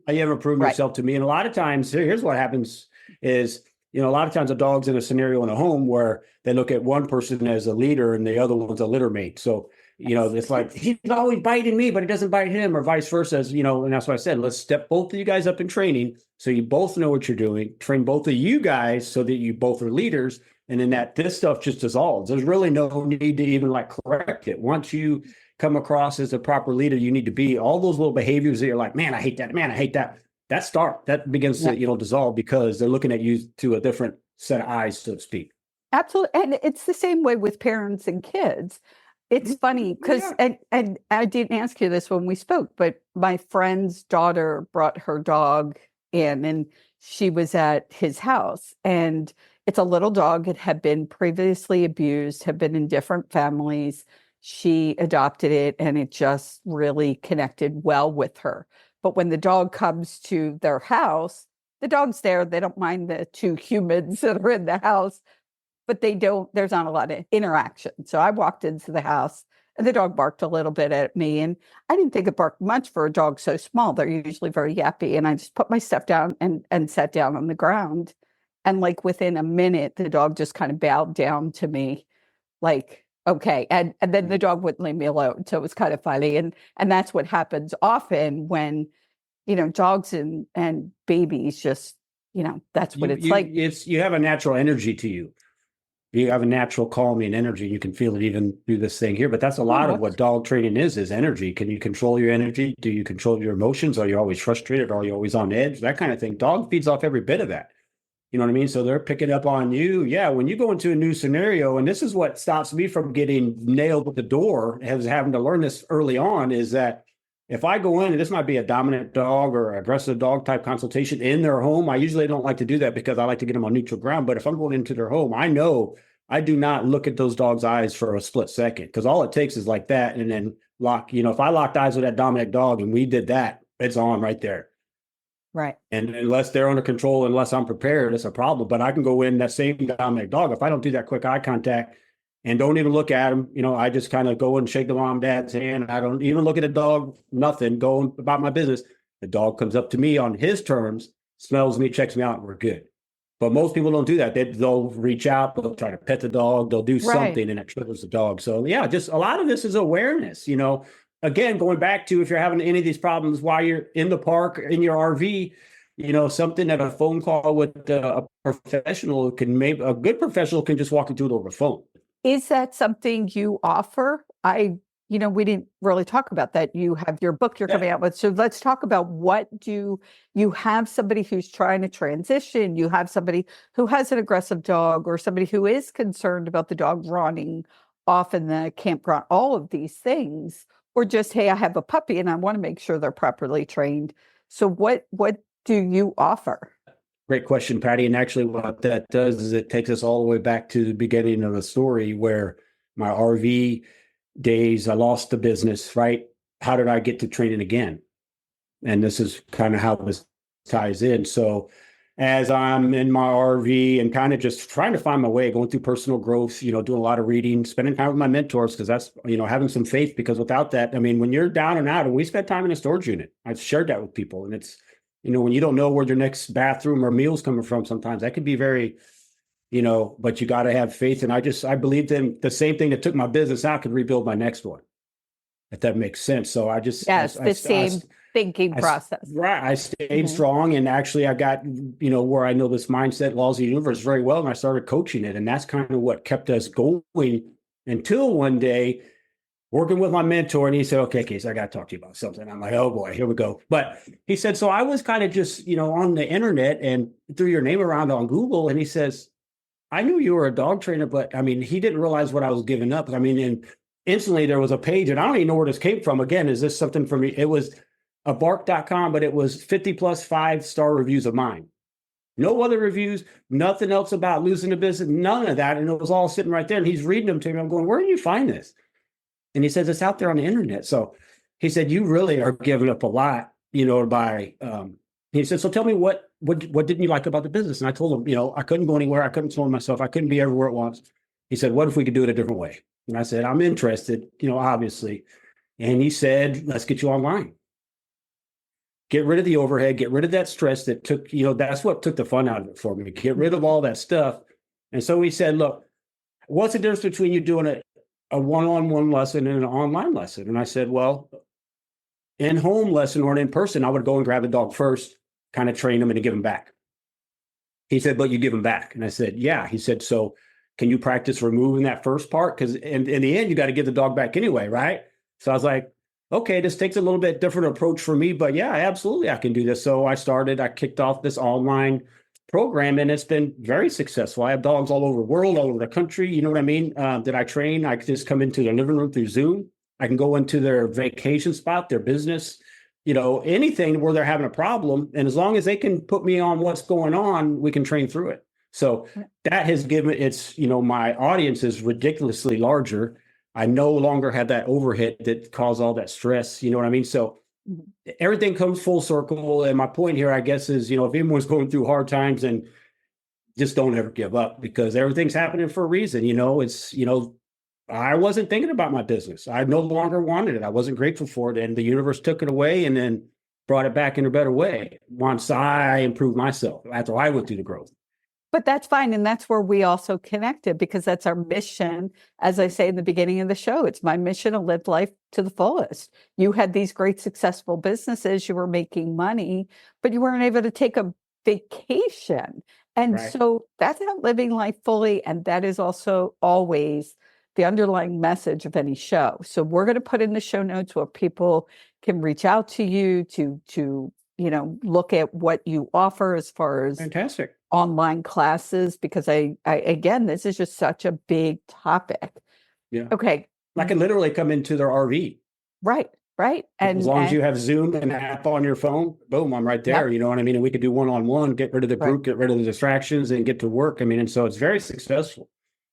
you haven't proven Right. yourself to me." And a lot of times, here's what happens is, a lot of times a dog's in a scenario in a home where they look at one person as a leader and the other one's a litter mate. So it's like he's always biting me, but he doesn't bite him, or vice versa. And that's what I said. Let's step both of you guys up in training so you both know what you're doing. Train both of you guys so that you both are leaders, and then this stuff just dissolves. There's really no need to even correct it. Once you come across as a proper leader, you need to be all those little behaviors that you're like, man, I hate that. Man, I hate that. That begins to dissolve because they're looking at you to a different set of eyes, so to speak. Absolutely. And it's the same way with parents and kids. It's funny because, and I didn't ask you this when we spoke, but my friend's daughter brought her dog in, and she was at his house, and it's a little dog. It had been previously abused, had been in different families. She adopted it, and it just really connected well with her. But when the dog comes to their house, the dog's there. They don't mind the two humans that are in the house, but there's not a lot of interaction. So I walked into the house, and the dog barked a little bit at me. And I didn't think it barked much for a dog so small. They're usually very yappy. And I just put my stuff down and sat down on the ground. And within a minute, the dog just kind of bowed down to me, okay. And then the dog wouldn't leave me alone. So it was kind of funny. And that's what happens often when, dogs and babies just, that's what it's like. You have a natural energy to you. You have a natural calming energy. You can feel it even through this thing here. But that's a lot of what dog training is energy. Can you control your energy? Do you control your emotions? Are you always frustrated? Are you always on edge? That kind of thing. Dog feeds off every bit of that. You know what I mean? So they're picking up on you. Yeah, when you go into a new scenario, and this is what stops me from getting nailed at the door, having to learn this early on, is that if I go in, and this might be a dominant dog or aggressive dog type consultation in their home, I usually don't like to do that because I like to get them on neutral ground. But if I'm going into their home, I know I do not look at those dogs' eyes for a split second, because all it takes is like that. And then if I locked eyes with that dominant dog and we did that, it's on right there. Right. And unless they're under control, unless I'm prepared, it's a problem. But I can go in that same dominant dog. If I don't do that quick eye contact and don't even look at him, I just kind of go and shake the mom and dad's hand. I don't even look at the dog, nothing, going about my business. The dog comes up to me on his terms, smells me, checks me out, and we're good. But most people don't do that. They'll reach out, they'll try to pet the dog, they'll do something, and it triggers the dog. So yeah, just a lot of this is awareness, Again, going back to, if you're having any of these problems while you're in the park, in your RV, something that a phone call with a professional a good professional can just walk into it over the phone. Is that something you offer? We didn't really talk about that. You have your book you're coming out with. So let's talk about, you have somebody who's trying to transition. You have somebody who has an aggressive dog, or somebody who is concerned about the dog running off in the campground, all of these things. Or just, hey, I have a puppy and I want to make sure they're properly trained. So what do you offer? Great question, Patty. And actually what that does is it takes us all the way back to the beginning of the story, where my RV days, I lost the business, right? How did I get to training again? And this is kind of how this ties in. So as I'm in my RV and kind of just trying to find my way, going through personal growth, doing a lot of reading, spending time with my mentors, because that's, having some faith, because without that, when you're down and out, and we spent time in a storage unit, I've shared that with people. And it's, when you don't know where your next bathroom or meal's coming from, sometimes that could be very, but you got to have faith. And I believed in the same thing that took my business out could rebuild my next one, if that makes sense. So I just, same thinking process. Right. I stayed strong. And actually I got, where I know this mindset, laws of the universe very well. And I started coaching it. And that's kind of what kept us going until one day, working with my mentor, and he said, okay, Case, I got to talk to you about something. I'm like, oh boy, here we go. But he said, so I was kind of just, on the internet and threw your name around on Google. And he says, I knew you were a dog trainer, but he didn't realize what I was giving up. And instantly there was a page, and I don't even know where this came from. Again, is this something for me? It was a bark.com, but it was 50 plus 5-star reviews of mine. No other reviews, nothing else about losing the business, none of that. And it was all sitting right there. And he's reading them to me. I'm going, where did you find this? And he says, it's out there on the internet. So he said, you really are giving up a lot, by, he said, so tell me what didn't you like about the business? And I told him, I couldn't go anywhere. I couldn't slow myself. I couldn't be everywhere at once. He said, what if we could do it a different way? And I said, I'm interested, obviously. And he said, let's get you online. Get rid of the overhead, get rid of that stress that took, that's what took the fun out of it for me. Get rid of all that stuff. And so he said, look, what's the difference between you doing a one-on-one lesson and an online lesson? And I said, well, in-home lesson or an in-person, I would go and grab the dog first, kind of train them and give them back. He said, but you give them back. And I said, yeah. He said, so can you practice removing that first part? Because in the end, you got to give the dog back anyway, right? So I was like, okay, this takes a little bit different approach for me, but yeah, absolutely, I can do this. So I kicked off this online program, and it's been very successful. I have dogs all over the world, all over the country. You know what I mean? That I train. I just come into their living room through Zoom. I can go into their vacation spot, their business, anything where they're having a problem. And as long as they can put me on what's going on, we can train through it. So that has given my audience is ridiculously larger. I no longer have that overhead that caused all that stress. You know what I mean? So everything comes full circle. And my point here, I guess, is, if anyone's going through hard times, and just don't ever give up, because everything's happening for a reason. I wasn't thinking about my business. I no longer wanted it. I wasn't grateful for it. And the universe took it away and then brought it back in a better way once I improved myself, after I went through the growth. But that's fine. And that's where we also connected, because that's our mission. As I say in the beginning of the show, it's my mission to live life to the fullest. You had these great, successful businesses, you were making money, but you weren't able to take a vacation. And Right. So that's not living life fully. And that is also always the underlying message of any show. So we're going to put in the show notes where people can reach out to you to look at what you offer as far as Fantastic online classes, because I again, this is just such a big topic. Yeah. Okay. I can literally come into their RV. Right. And as long as you have Zoom and an app on your phone, boom, I'm right there. Yep. You know what I mean? And we could do one-on-one, get rid of the group, get rid of the distractions, and get to work. I mean, and so it's very successful.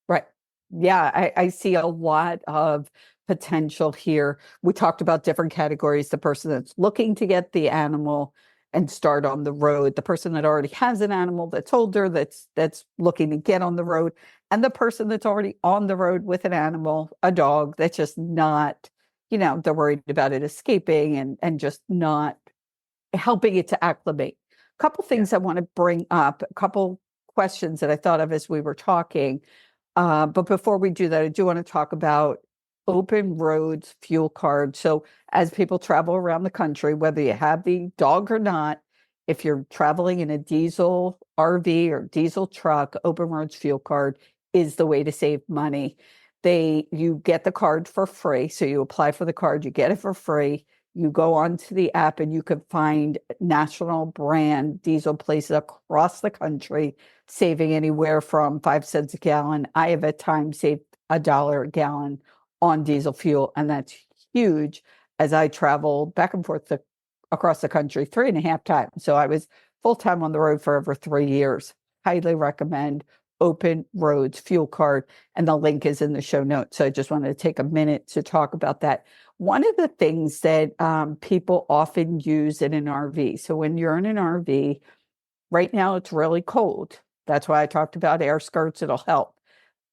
Right. Yeah, I see a lot of potential here. We talked about different categories: the person that's looking to get the animal and start on the road, the person that already has an animal that's older, that's looking to get on the road, and the person that's already on the road with an animal, a dog, that's just not, they're worried about it escaping and just not helping it to acclimate. A couple things I want to bring up, a couple questions that I thought of as we were talking. But before we do that, I do want to talk about open roads fuel card. So as people travel around the country, whether you have the dog or not, if you're traveling in a diesel RV or diesel truck, open roads fuel card is the way to save money. You get the card for free. So you apply for the card, you get it for free. You go onto the app and you can find national brand diesel places across the country, saving anywhere from 5 cents a gallon. I have at times saved $1 a gallon on diesel fuel, and that's huge as I traveled back and forth across the country 3.5 times. So I was full-time on the road for over 3 years. Highly recommend Open Roads Fuel Card, and the link is in the show notes. So I just wanted to take a minute to talk about that. One of the things that people often use in an RV, so when you're in an RV, right now it's really cold. That's why I talked about air skirts, it'll help.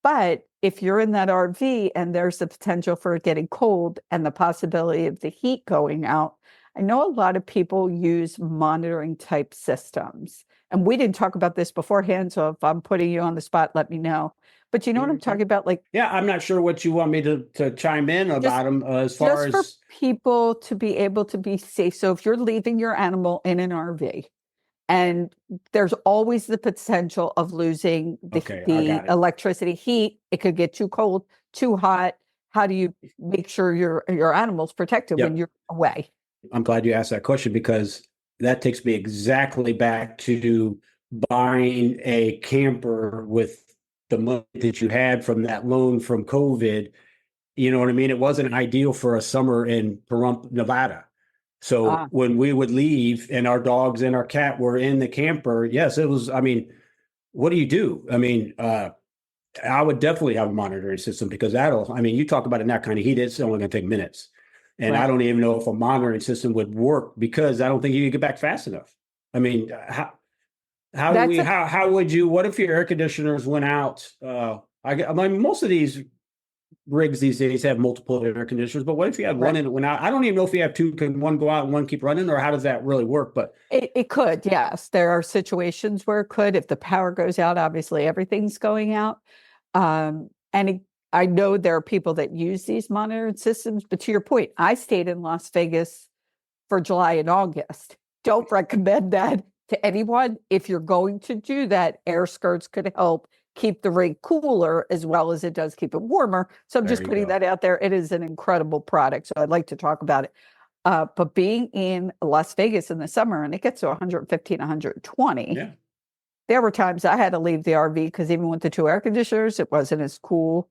But if you're in that RV and there's the potential for it getting cold and the possibility of the heat going out, I know a lot of people use monitoring type systems. And we didn't talk about this beforehand, so if I'm putting you on the spot, let me know. But you know what I'm talking about? Yeah, I'm not sure what you want me to chime in about them as far as... for people to be able to be safe. So if you're leaving your animal in an RV, and there's always the potential of losing the electricity, heat. It could get too cold, too hot. How do you make sure your animal's protected when you're away? I'm glad you asked that question, because that takes me exactly back to buying a camper with the money that you had from that loan from COVID. You know what I mean? It wasn't ideal for a summer in Pahrump, Nevada. So when we would leave and our dogs and our cat were in the camper, yes, it was, I mean, what do you do? I mean, I would definitely have a monitoring system because I mean, you talk about in that kind of heat, it's only going to take minutes. And I don't even know if a monitoring system would work because I don't think you could get back fast enough. I mean, how would you, what if your air conditioners went out? I mean, most of these rigs these days have multiple air conditioners, but what if you had one and it went out? I don't even know if you have two, can one go out and one keep running, or how does that really work? But it could, yes. There are situations where it could. If the power goes out, obviously everything's going out. I know there are people that use these monitoring systems, but to your point, I stayed in Las Vegas for July and August. Don't recommend that to anyone. If you're going to do that, air skirts could help keep the rig cooler as well as it does keep it warmer. So I'm just putting that out there. It is an incredible product. So I'd like to talk about it. But being in Las Vegas in the summer, and it gets to 115, 120, there were times I had to leave the RV because even with the two air conditioners, it wasn't as cool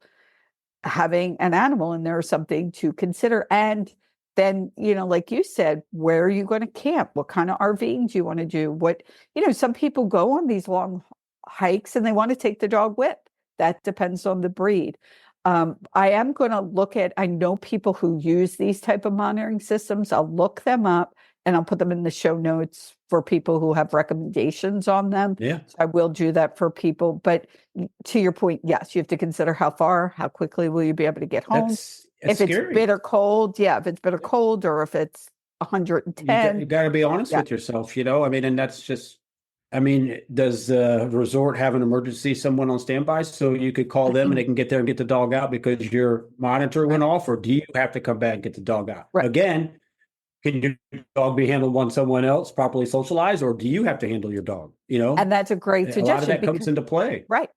having an animal in there or something to consider. And then, like you said, where are you going to camp? What kind of RVing do you want to do? Some people go on these long hikes and they want to take the dog with. That depends on the breed. I am going to look at, I know people who use these type of monitoring systems. I'll look them up and I'll put them in the show notes for people who have recommendations on them. Yeah. So I will do that for people. But to your point, yes, you have to consider how quickly will you be able to get home? If it's bitter cold, if it's bitter cold, or if it's 110. You got to be honest with yourself, I mean, and that's just, I mean, does the resort have an emergency, someone on standby, so you could call them and they can get there and get the dog out because your monitor went off, or do you have to come back and get the dog out? Again, can your dog be handled by someone else, properly socialized, or do you have to handle your dog? And that's a great suggestion. A lot of that comes into play. Right.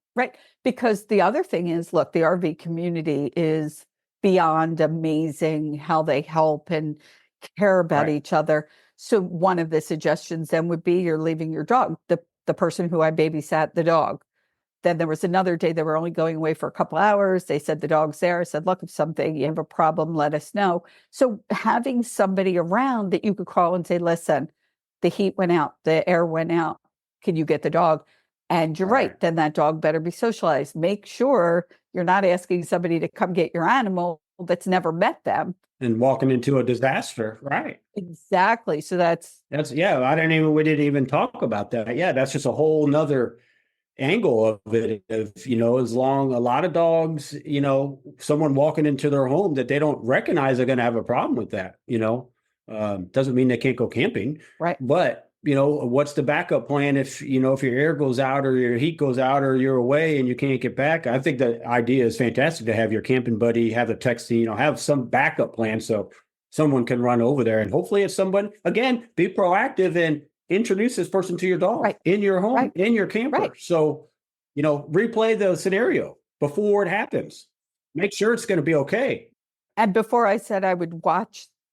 Because the other thing is, look, the RV community is beyond amazing how they help and care about each other. So one of the suggestions then would be you're leaving your dog, the person who I babysat the dog. Then there was another day they were only going away for a couple hours. They said the dog's there. I said, look, if you have a problem, let us know. So having somebody around that you could call and say, listen, the heat went out, the air went out. Can you get the dog? And you're right. Then that dog better be socialized. Make sure you're not asking somebody to come get your animal that's never met them. And walking into a disaster. Right. Exactly. So we didn't even talk about that. Yeah. That's just a whole nother angle of it. If, a lot of dogs, someone walking into their home that they don't recognize are going to have a problem with that, doesn't mean they can't go camping. Right. But, what's the backup plan if your air goes out or your heat goes out or you're away and you can't get back? I think the idea is fantastic to have your camping buddy, have a texting, have some backup plan so someone can run over there. And hopefully it's someone, again, be proactive and introduce this person to your dog in your home, in your camper. So, replay the scenario before it happens. Make sure it's going to be okay. And before I said I would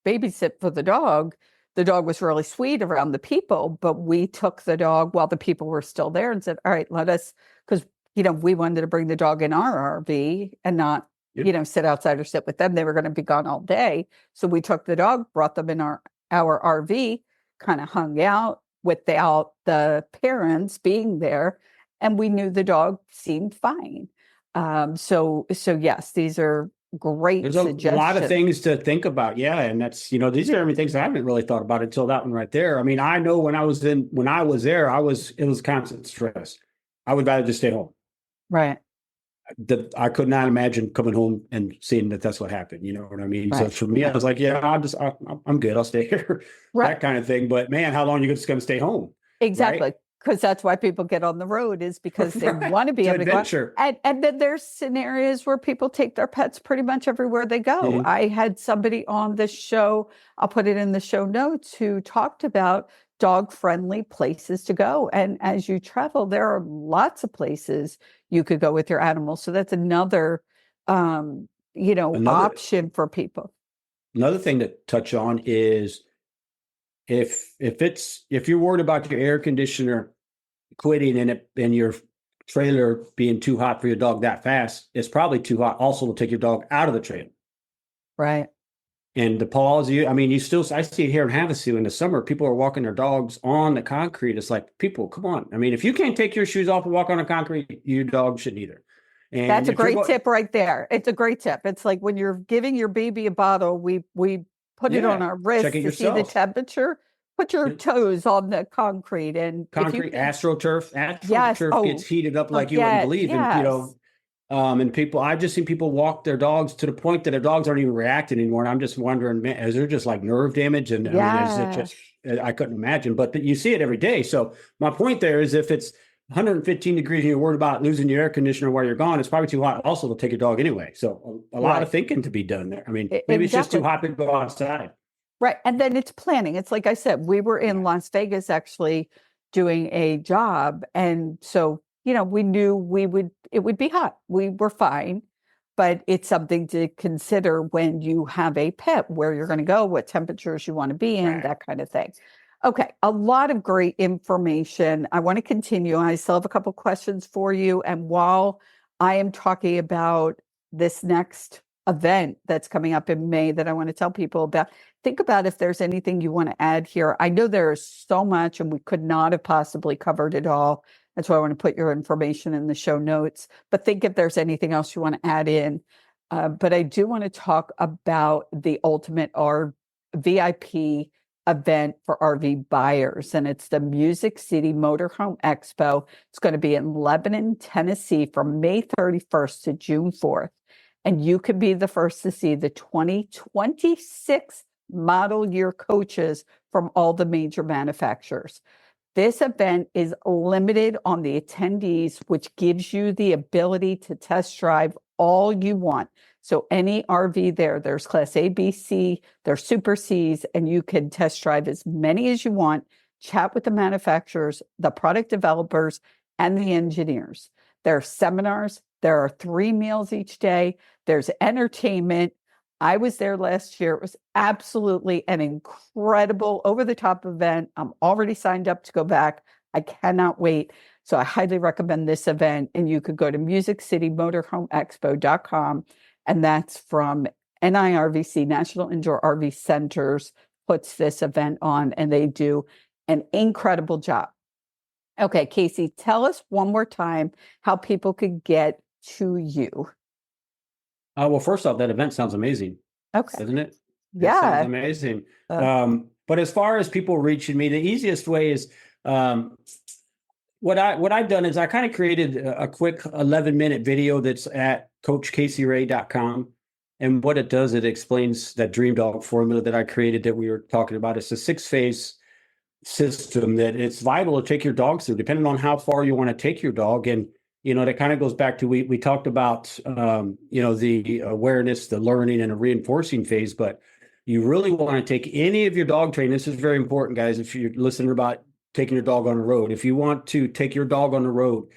babysit for the dog was really sweet around the people, but we took the dog while the people were still there and said, all right, because, we wanted to bring the dog in our RV and not, sit outside or sit with them. They were going to be gone all day. So we took the dog, brought them in our RV, kind of hung out without the parents being there. And we knew the dog seemed fine. So yes, these are great suggestions. There's a lot of things to think about. Yeah. And that's, these are things I haven't really thought about until that one right there. I mean, I know when I was there, it was constant stress. I would rather just stay home. Right. I could not imagine coming home and seeing that's what happened. You know what I mean? Right. So for me, I was like, I'm good. I'll stay here. That kind of thing. But man, how long are you just going to stay home? Exactly. Because that's why people get on the road, is because they want to be able to adventure. Go. And then there's scenarios where people take their pets pretty much everywhere they go. Mm-hmm. I had somebody on the show, I'll put it in the show notes, who talked about dog-friendly places to go. And as you travel, there are lots of places you could go with your animals. So that's another option for people. Another thing to touch on is if you're worried about your air conditioner quitting and your trailer being too hot for your dog that fast, it's probably too hot also to take your dog out of the trailer. Right. And the paws, I see it here in Havasu in the summer, people are walking their dogs on the concrete. It's like, people, come on. I mean, if you can't take your shoes off and walk on the concrete, your dog shouldn't either. And that's a great tip right there. It's a great tip. It's like when you're giving your baby a bottle, we put it on our wrist to see the temperature. Put your toes on the concrete and AstroTurf. Yes. AstroTurf gets heated up like you wouldn't believe. Yes. And and people, I've just seen people walk their dogs to the point that their dogs aren't even reacting anymore. And I'm just wondering, man, is there just like nerve damage? And I mean, is it just, I couldn't imagine, but you see it every day. So my point there is if it's 115 degrees and you're worried about losing your air conditioner while you're gone, it's probably too hot also to take your dog anyway. So a lot of thinking to be done there. I mean, maybe it's just too hot to go outside. Right. And then it's planning. It's like I said, we were in Las Vegas actually doing a job. And so, we knew it would be hot. We were fine, but it's something to consider when you have a pet, where you're going to go, what temperatures you want to be in, that kind of thing. Okay. A lot of great information. I want to continue. I still have a couple questions for you. And while I am talking about this next event that's coming up in May that I want to tell people about, think about if there's anything you want to add here. I know there is so much and we could not have possibly covered it all. That's why I want to put your information in the show notes, but think if there's anything else you want to add in. But I do want to talk about the Ultimate VIP event for RV buyers, and it's the Music City Motorhome Expo. It's going to be in Lebanon, Tennessee from May 31st to June 4th. And you could be the first to see the 2026 model year coaches from all the major manufacturers. This event is limited on the attendees, which gives you the ability to test drive all you want. So any RV there's Class A, B, C, there's Super Cs, and you can test drive as many as you want, chat with the manufacturers, the product developers, and the engineers. There are seminars. There are 3 meals each day. There's entertainment. I was there last year. It was absolutely an incredible over-the-top event. I'm already signed up to go back. I cannot wait. So I highly recommend this event. And you could go to musiccitymotorhomeexpo.com. And that's from NIRVC, National Indoor RV Centers, puts this event on, and they do an incredible job. Okay, Casey, tell us one more time how people could get to you. Well, first off, that event sounds amazing. Okay. Doesn't it? Yeah. It sounds amazing. But as far as people reaching me, the easiest way is what I've done is I kind of created a quick 11-minute video that's at coachcaseyray.com. And what it does, it explains that Dream Dog formula that I created that we were talking about. It's a 6-phase system that it's vital to take your dog through, depending on how far you want to take your dog. And that kind of goes back to we talked about the awareness, the learning, and the reinforcing phase. But you really want to take any of your dog training. This is very important, guys. If you're listening about taking your dog on the road, if you want to take your dog on the road,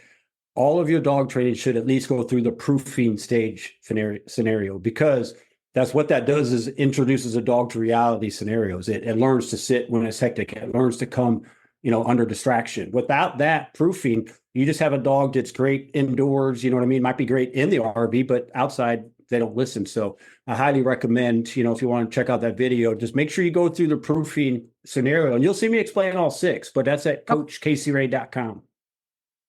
all of your dog training should at least go through the proofing stage scenario, because that's what that does is introduces a dog to reality scenarios. It learns to sit when it's hectic. It learns to come, under distraction. Without that proofing, you just have a dog that's great indoors, might be great in the RV, but outside they don't listen. So I highly recommend, if you want to check out that video, just make sure you go through the proofing scenario, and you'll see me explain all 6, but that's at coachcaseyray.com.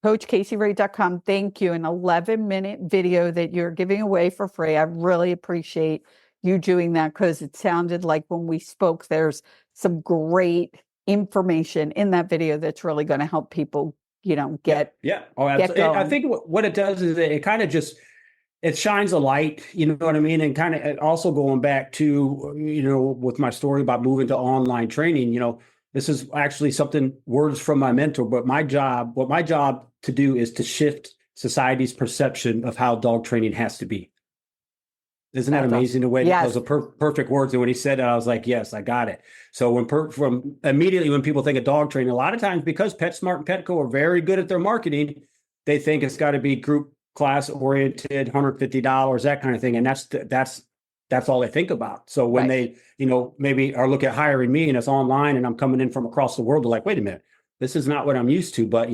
coachcaseyray.com. Thank you. An 11-minute video that you're giving away for free. I really appreciate you doing that, because it sounded like when we spoke, there's some great information in that video that's really going to help people, get I think what it does is it kind of just, it shines a light, you know what I mean? And kind of also going back to, with my story about moving to online training, this is actually words from my mentor, but what my job to do is to shift society's perception of how dog training has to be. Isn't that amazing? The way those are perfect words. And when he said that, I was like, yes, I got it. So immediately when people think of dog training, a lot of times, because PetSmart and Petco are very good at their marketing, they think it's got to be group class oriented, $150, that kind of thing. And that's all they think about. So when they, maybe are looking at hiring me and it's online and I'm coming in from across the world, they're like, wait a minute, this is not what I'm used to. But,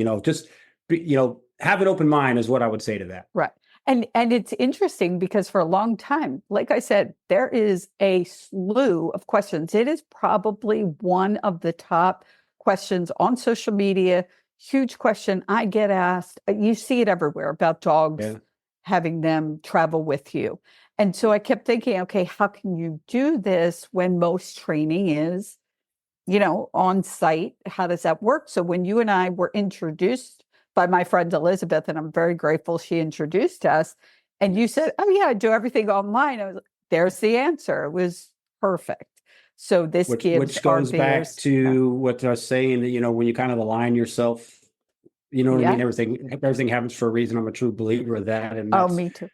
have an open mind is what I would say to that. Right. And it's interesting because for a long time, like I said, there is a slew of questions. It is probably one of the top questions on social media. Huge question I get asked. You see it everywhere about dogs having them travel with you. And so I kept thinking, okay, how can you do this when most training is, on site? How does that work? So when you and I were introduced by my friend Elizabeth, and I'm very grateful she introduced us, and you said, oh yeah, I do everything online. I was like, there's the answer. It was perfect. So this gives which goes back RVers, to what I was saying, that, when you kind of align yourself, you know what I mean? Everything happens for a reason. I'm a true believer of that. And Oh, that's, me too.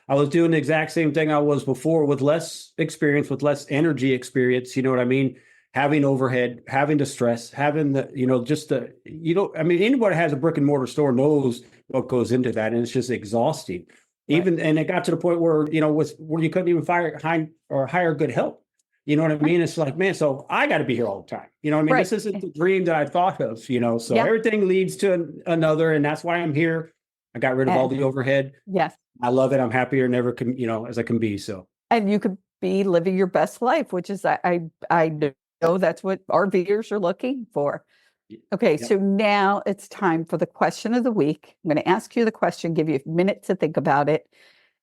I was doing the exact same thing I was before with less experience, with less energy experience. You know what I mean? Having overhead, having the stress, having the, just the, anybody who has a brick and mortar store knows what goes into that. And it's just exhausting. Right. And it got to the point where, where you couldn't even hire good help. You know what I mean? It's like, man, so I got to be here all the time. You know what I mean? Right. This isn't the dream that I thought of, so Yeah. everything leads to another. And that's why I'm here. I got rid of all the overhead. Yes. I love it. I'm happier never as I can be. So, and you could be living your best life, which is, I know that's what RVers are looking for. Okay. Yep. So now it's time for the question of the week. I'm going to ask you the question, give you a minute to think about it.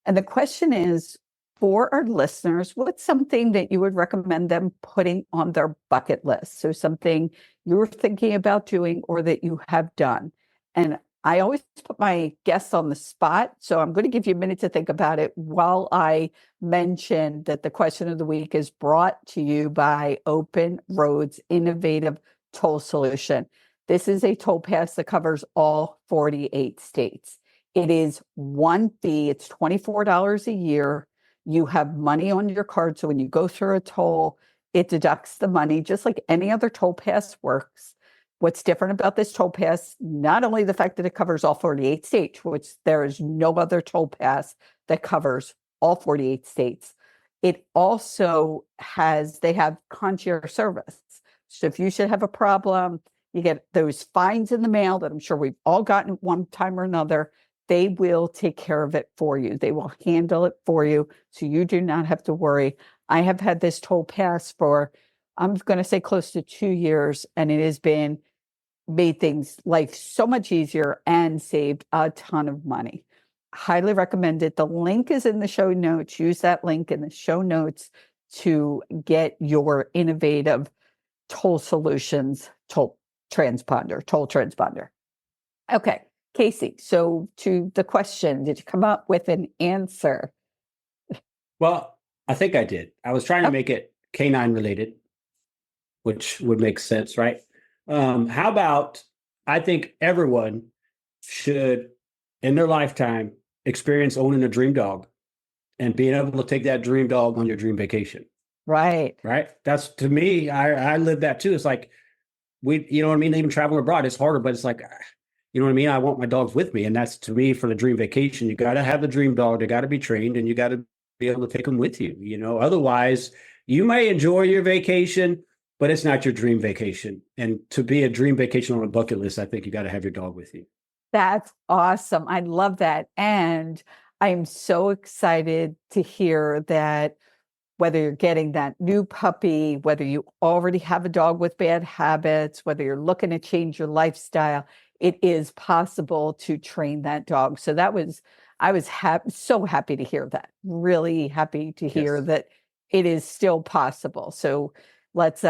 And the question is, for our listeners, what's something that you would recommend them putting on their bucket list? So something you were thinking about doing or that you have done. And I always put my guests on the spot. So I'm going to give you a minute to think about it while I mention that the question of the week is brought to you by Open Roads Innovative Toll Solution. This is a toll pass that covers all 48 states. It is one fee. It's $24 a year. You have money on your card. So when you go through a toll, it deducts the money just like any other toll pass works. What's different about this toll pass, not only the fact that it covers all 48 states, which there is no other toll pass that covers all 48 states. It also they have concierge service. So if you should have a problem, you get those fines in the mail that I'm sure we've all gotten at one time or another. They will take care of it for you. They will handle it for you. So you do not have to worry. I have had this toll pass for, I'm going to say close to 2 years, and it has made things life so much easier and saved a ton of money. Highly recommend it. The link is in the show notes. Use that link in the show notes to get your innovative toll solutions, toll transponder. Okay. Casey, so to the question, did you come up with an answer? Well, I think I did. I was trying to make it canine related, which would make sense, right? How about, I think everyone should, in their lifetime, experience owning a dream dog and being able to take that dream dog on your dream vacation. Right. Right. That's, to me, I live that too. It's like, you know what I mean? Even traveling abroad, it's harder, but it's like, you know what I mean? I want my dogs with me. And that's, to me, for the dream vacation, you got to have the dream dog. They got to be trained and you got to be able to take them with you. Otherwise you may enjoy your vacation, but it's not your dream vacation. And to be a dream vacation on a bucket list, I think you got to have your dog with you. That's awesome. I love that. And I'm so excited to hear that whether you're getting that new puppy, whether you already have a dog with bad habits, whether you're looking to change your lifestyle, it is possible to train that dog. So I was so happy to hear that. Really happy to hear that it is still possible. So let's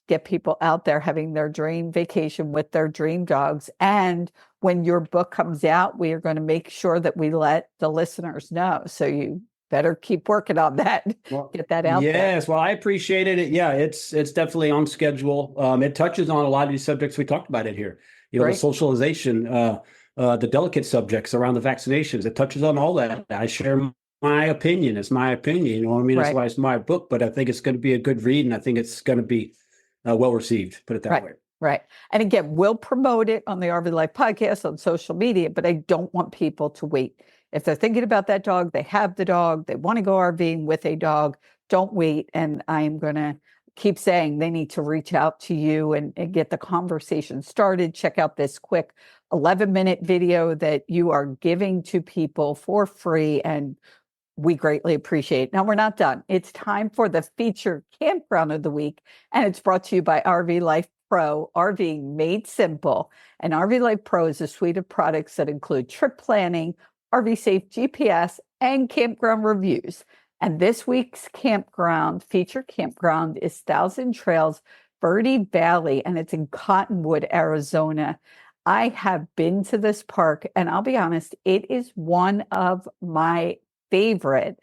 get people out there having their dream vacation with their dream dogs. And when your book comes out, we are going to make sure that we let the listeners know. So you better keep working on that. Get that out there. Yes. Well, I appreciate it. Yeah, it's definitely on schedule. It touches on a lot of these subjects we talked about in here. The socialization, the delicate subjects around the vaccinations. It touches on all that. I share my opinion. It's my opinion. You know what I mean? That's why it's my book, but I think it's going to be a good read and I think it's going to be well received, put it that way. Right. And again, we'll promote it on the RV Life podcast on social media, but I don't want people to wait. If they're thinking about that dog, they have the dog, they want to go RVing with a dog, don't wait. And I'm going to keep saying they need to reach out to you and get the conversation started. Check out this quick 11-minute video that you are giving to people for free. And we greatly appreciate it. Now, we're not done. It's time for the featured campground of the week. And it's brought to you by RV Life Pro, RVing made simple. And RV Life Pro is a suite of products that include trip planning, RV Safe GPS, and campground reviews. And this week's featured campground is Thousand Trails Verde Valley, and it's in Cottonwood, Arizona. I have been to this park, and I'll be honest, it is one of my favorite.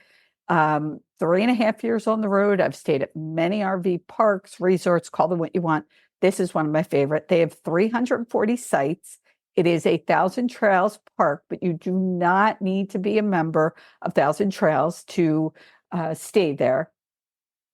3.5 years on the road. I've stayed at many RV parks, resorts, call them what you want. This is one of my favorite. They have 340 sites. It is a Thousand Trails park, but you do not need to be a member of Thousand Trails to stay there.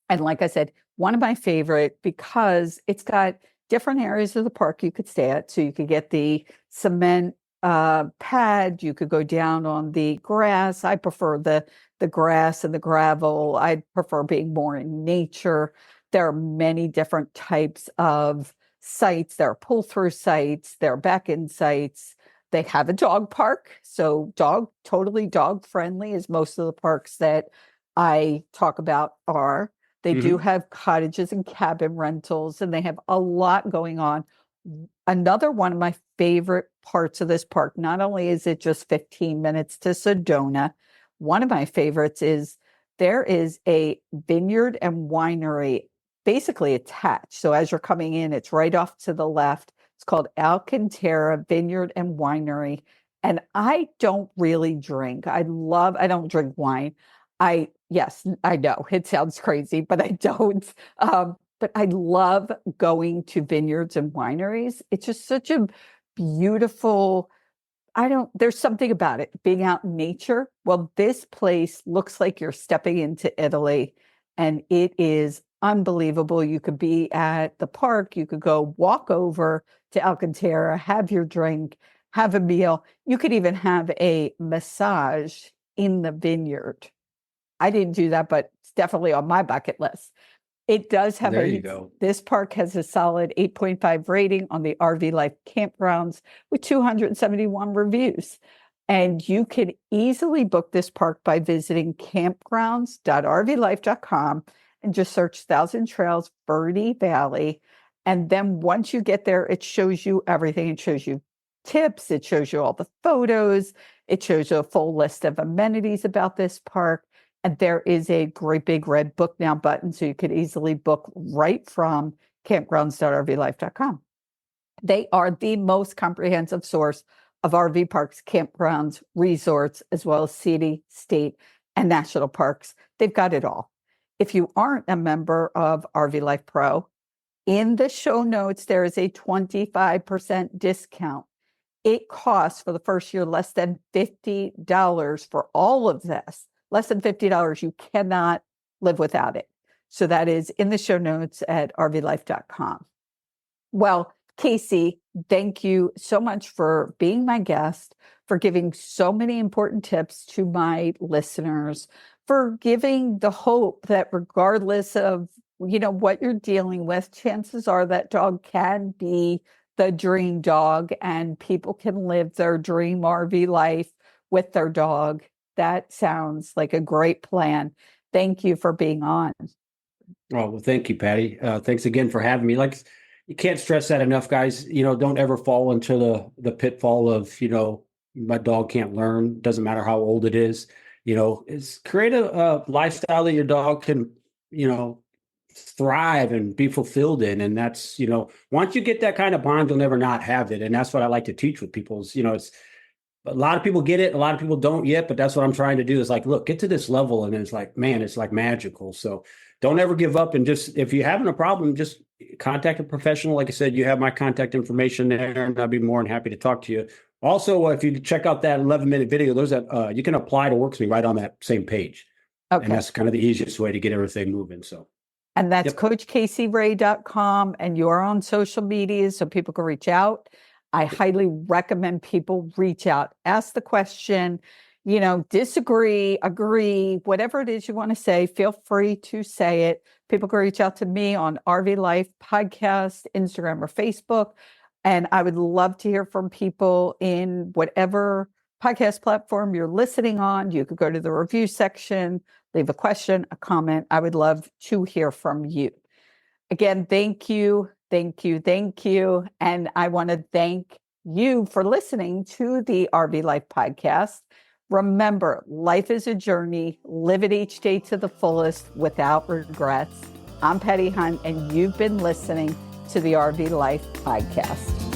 And like I said, one of my favorite because it's got different areas of the park you could stay at. So you could get the cement pad, you could go down on the grass. I prefer the grass and the gravel. I prefer being more in nature. There are many different types of sites. There are pull-through sites, there are back-in sites. They have a dog park, so totally dog friendly, as most of the parks that I talk about are. They do have cottages and cabin rentals, and they have a lot going on. Another one of my favorite parts of this park, not only is it just 15 minutes to Sedona, one of my favorites is there is a vineyard and winery basically attached. So as you're coming in, it's right off to the left. It's called Alcantara Vineyard and Winery. And I don't really drink. I don't drink wine. Yes, I know it sounds crazy, but I don't. But I love going to vineyards and wineries. It's just such a beautiful, there's something about it, being out in nature. Well, this place looks like you're stepping into Italy, and it is unbelievable. You could be at the park, you could go walk over to Alcantara, have your drink, have a meal. You could even have a massage in the vineyard. I didn't do that, but it's definitely on my bucket list. It does have this park has a solid 8.5 rating on the RV Life Campgrounds with 271 reviews. And you can easily book this park by visiting campgrounds.rvlife.com and just search Thousand Trails Verde Valley. And then once you get there, it shows you everything. It shows you tips. It shows you all the photos. It shows you a full list of amenities about this park. And there is a great big red book now button, so you could easily book right from campgrounds.rvlife.com. They are the most comprehensive source of RV parks, campgrounds, resorts, as well as city, state, and national parks. They've got it all. If you aren't a member of RV Life Pro, in the show notes, there is a 25% discount. It costs for the first year less than $50 for all of this. Less than $50, you cannot live without it. So that is in the show notes at rvlife.com. Well, Casey, thank you so much for being my guest, for giving so many important tips to my listeners, for giving the hope that regardless of, what you're dealing with, chances are that dog can be the dream dog and people can live their dream RV life with their dog. That sounds like a great plan. Thank you for being on. Oh, well, thank you, Patti. Thanks again for having me. Like, you can't stress that enough, guys. Don't ever fall into the pitfall of, my dog can't learn. Doesn't matter how old it is. Is create a lifestyle that your dog can, thrive and be fulfilled in. And that's, once you get that kind of bond, you'll never not have it. And that's what I like to teach with people is, it's, a lot of people get it. A lot of people don't yet, but that's what I'm trying to do is like, look, get to this level. And it's like, man, it's like magical. So don't ever give up. And just, if you're having a problem, just contact a professional. Like I said, you have my contact information there and I'll be more than happy to talk to you. Also, if you check out that 11-minute video, there's that you can apply to work with me right on that same page. Okay. And that's kind of the easiest way to get everything moving. So. And that's CoachCaseyRay.com, and you're on social media so people can reach out. I highly recommend people reach out, ask the question, disagree, agree, whatever it is you want to say, feel free to say it. People can reach out to me on RV Life Podcast, Instagram or Facebook. And I would love to hear from people in whatever podcast platform you're listening on. You could go to the review section, leave a question, a comment. I would love to hear from you. Again, thank you. Thank you. Thank you. And I want to thank you for listening to the RV Life Podcast. Remember, life is a journey. Live it each day to the fullest without regrets. I'm Patti Hunt, and you've been listening to the RV Life Podcast.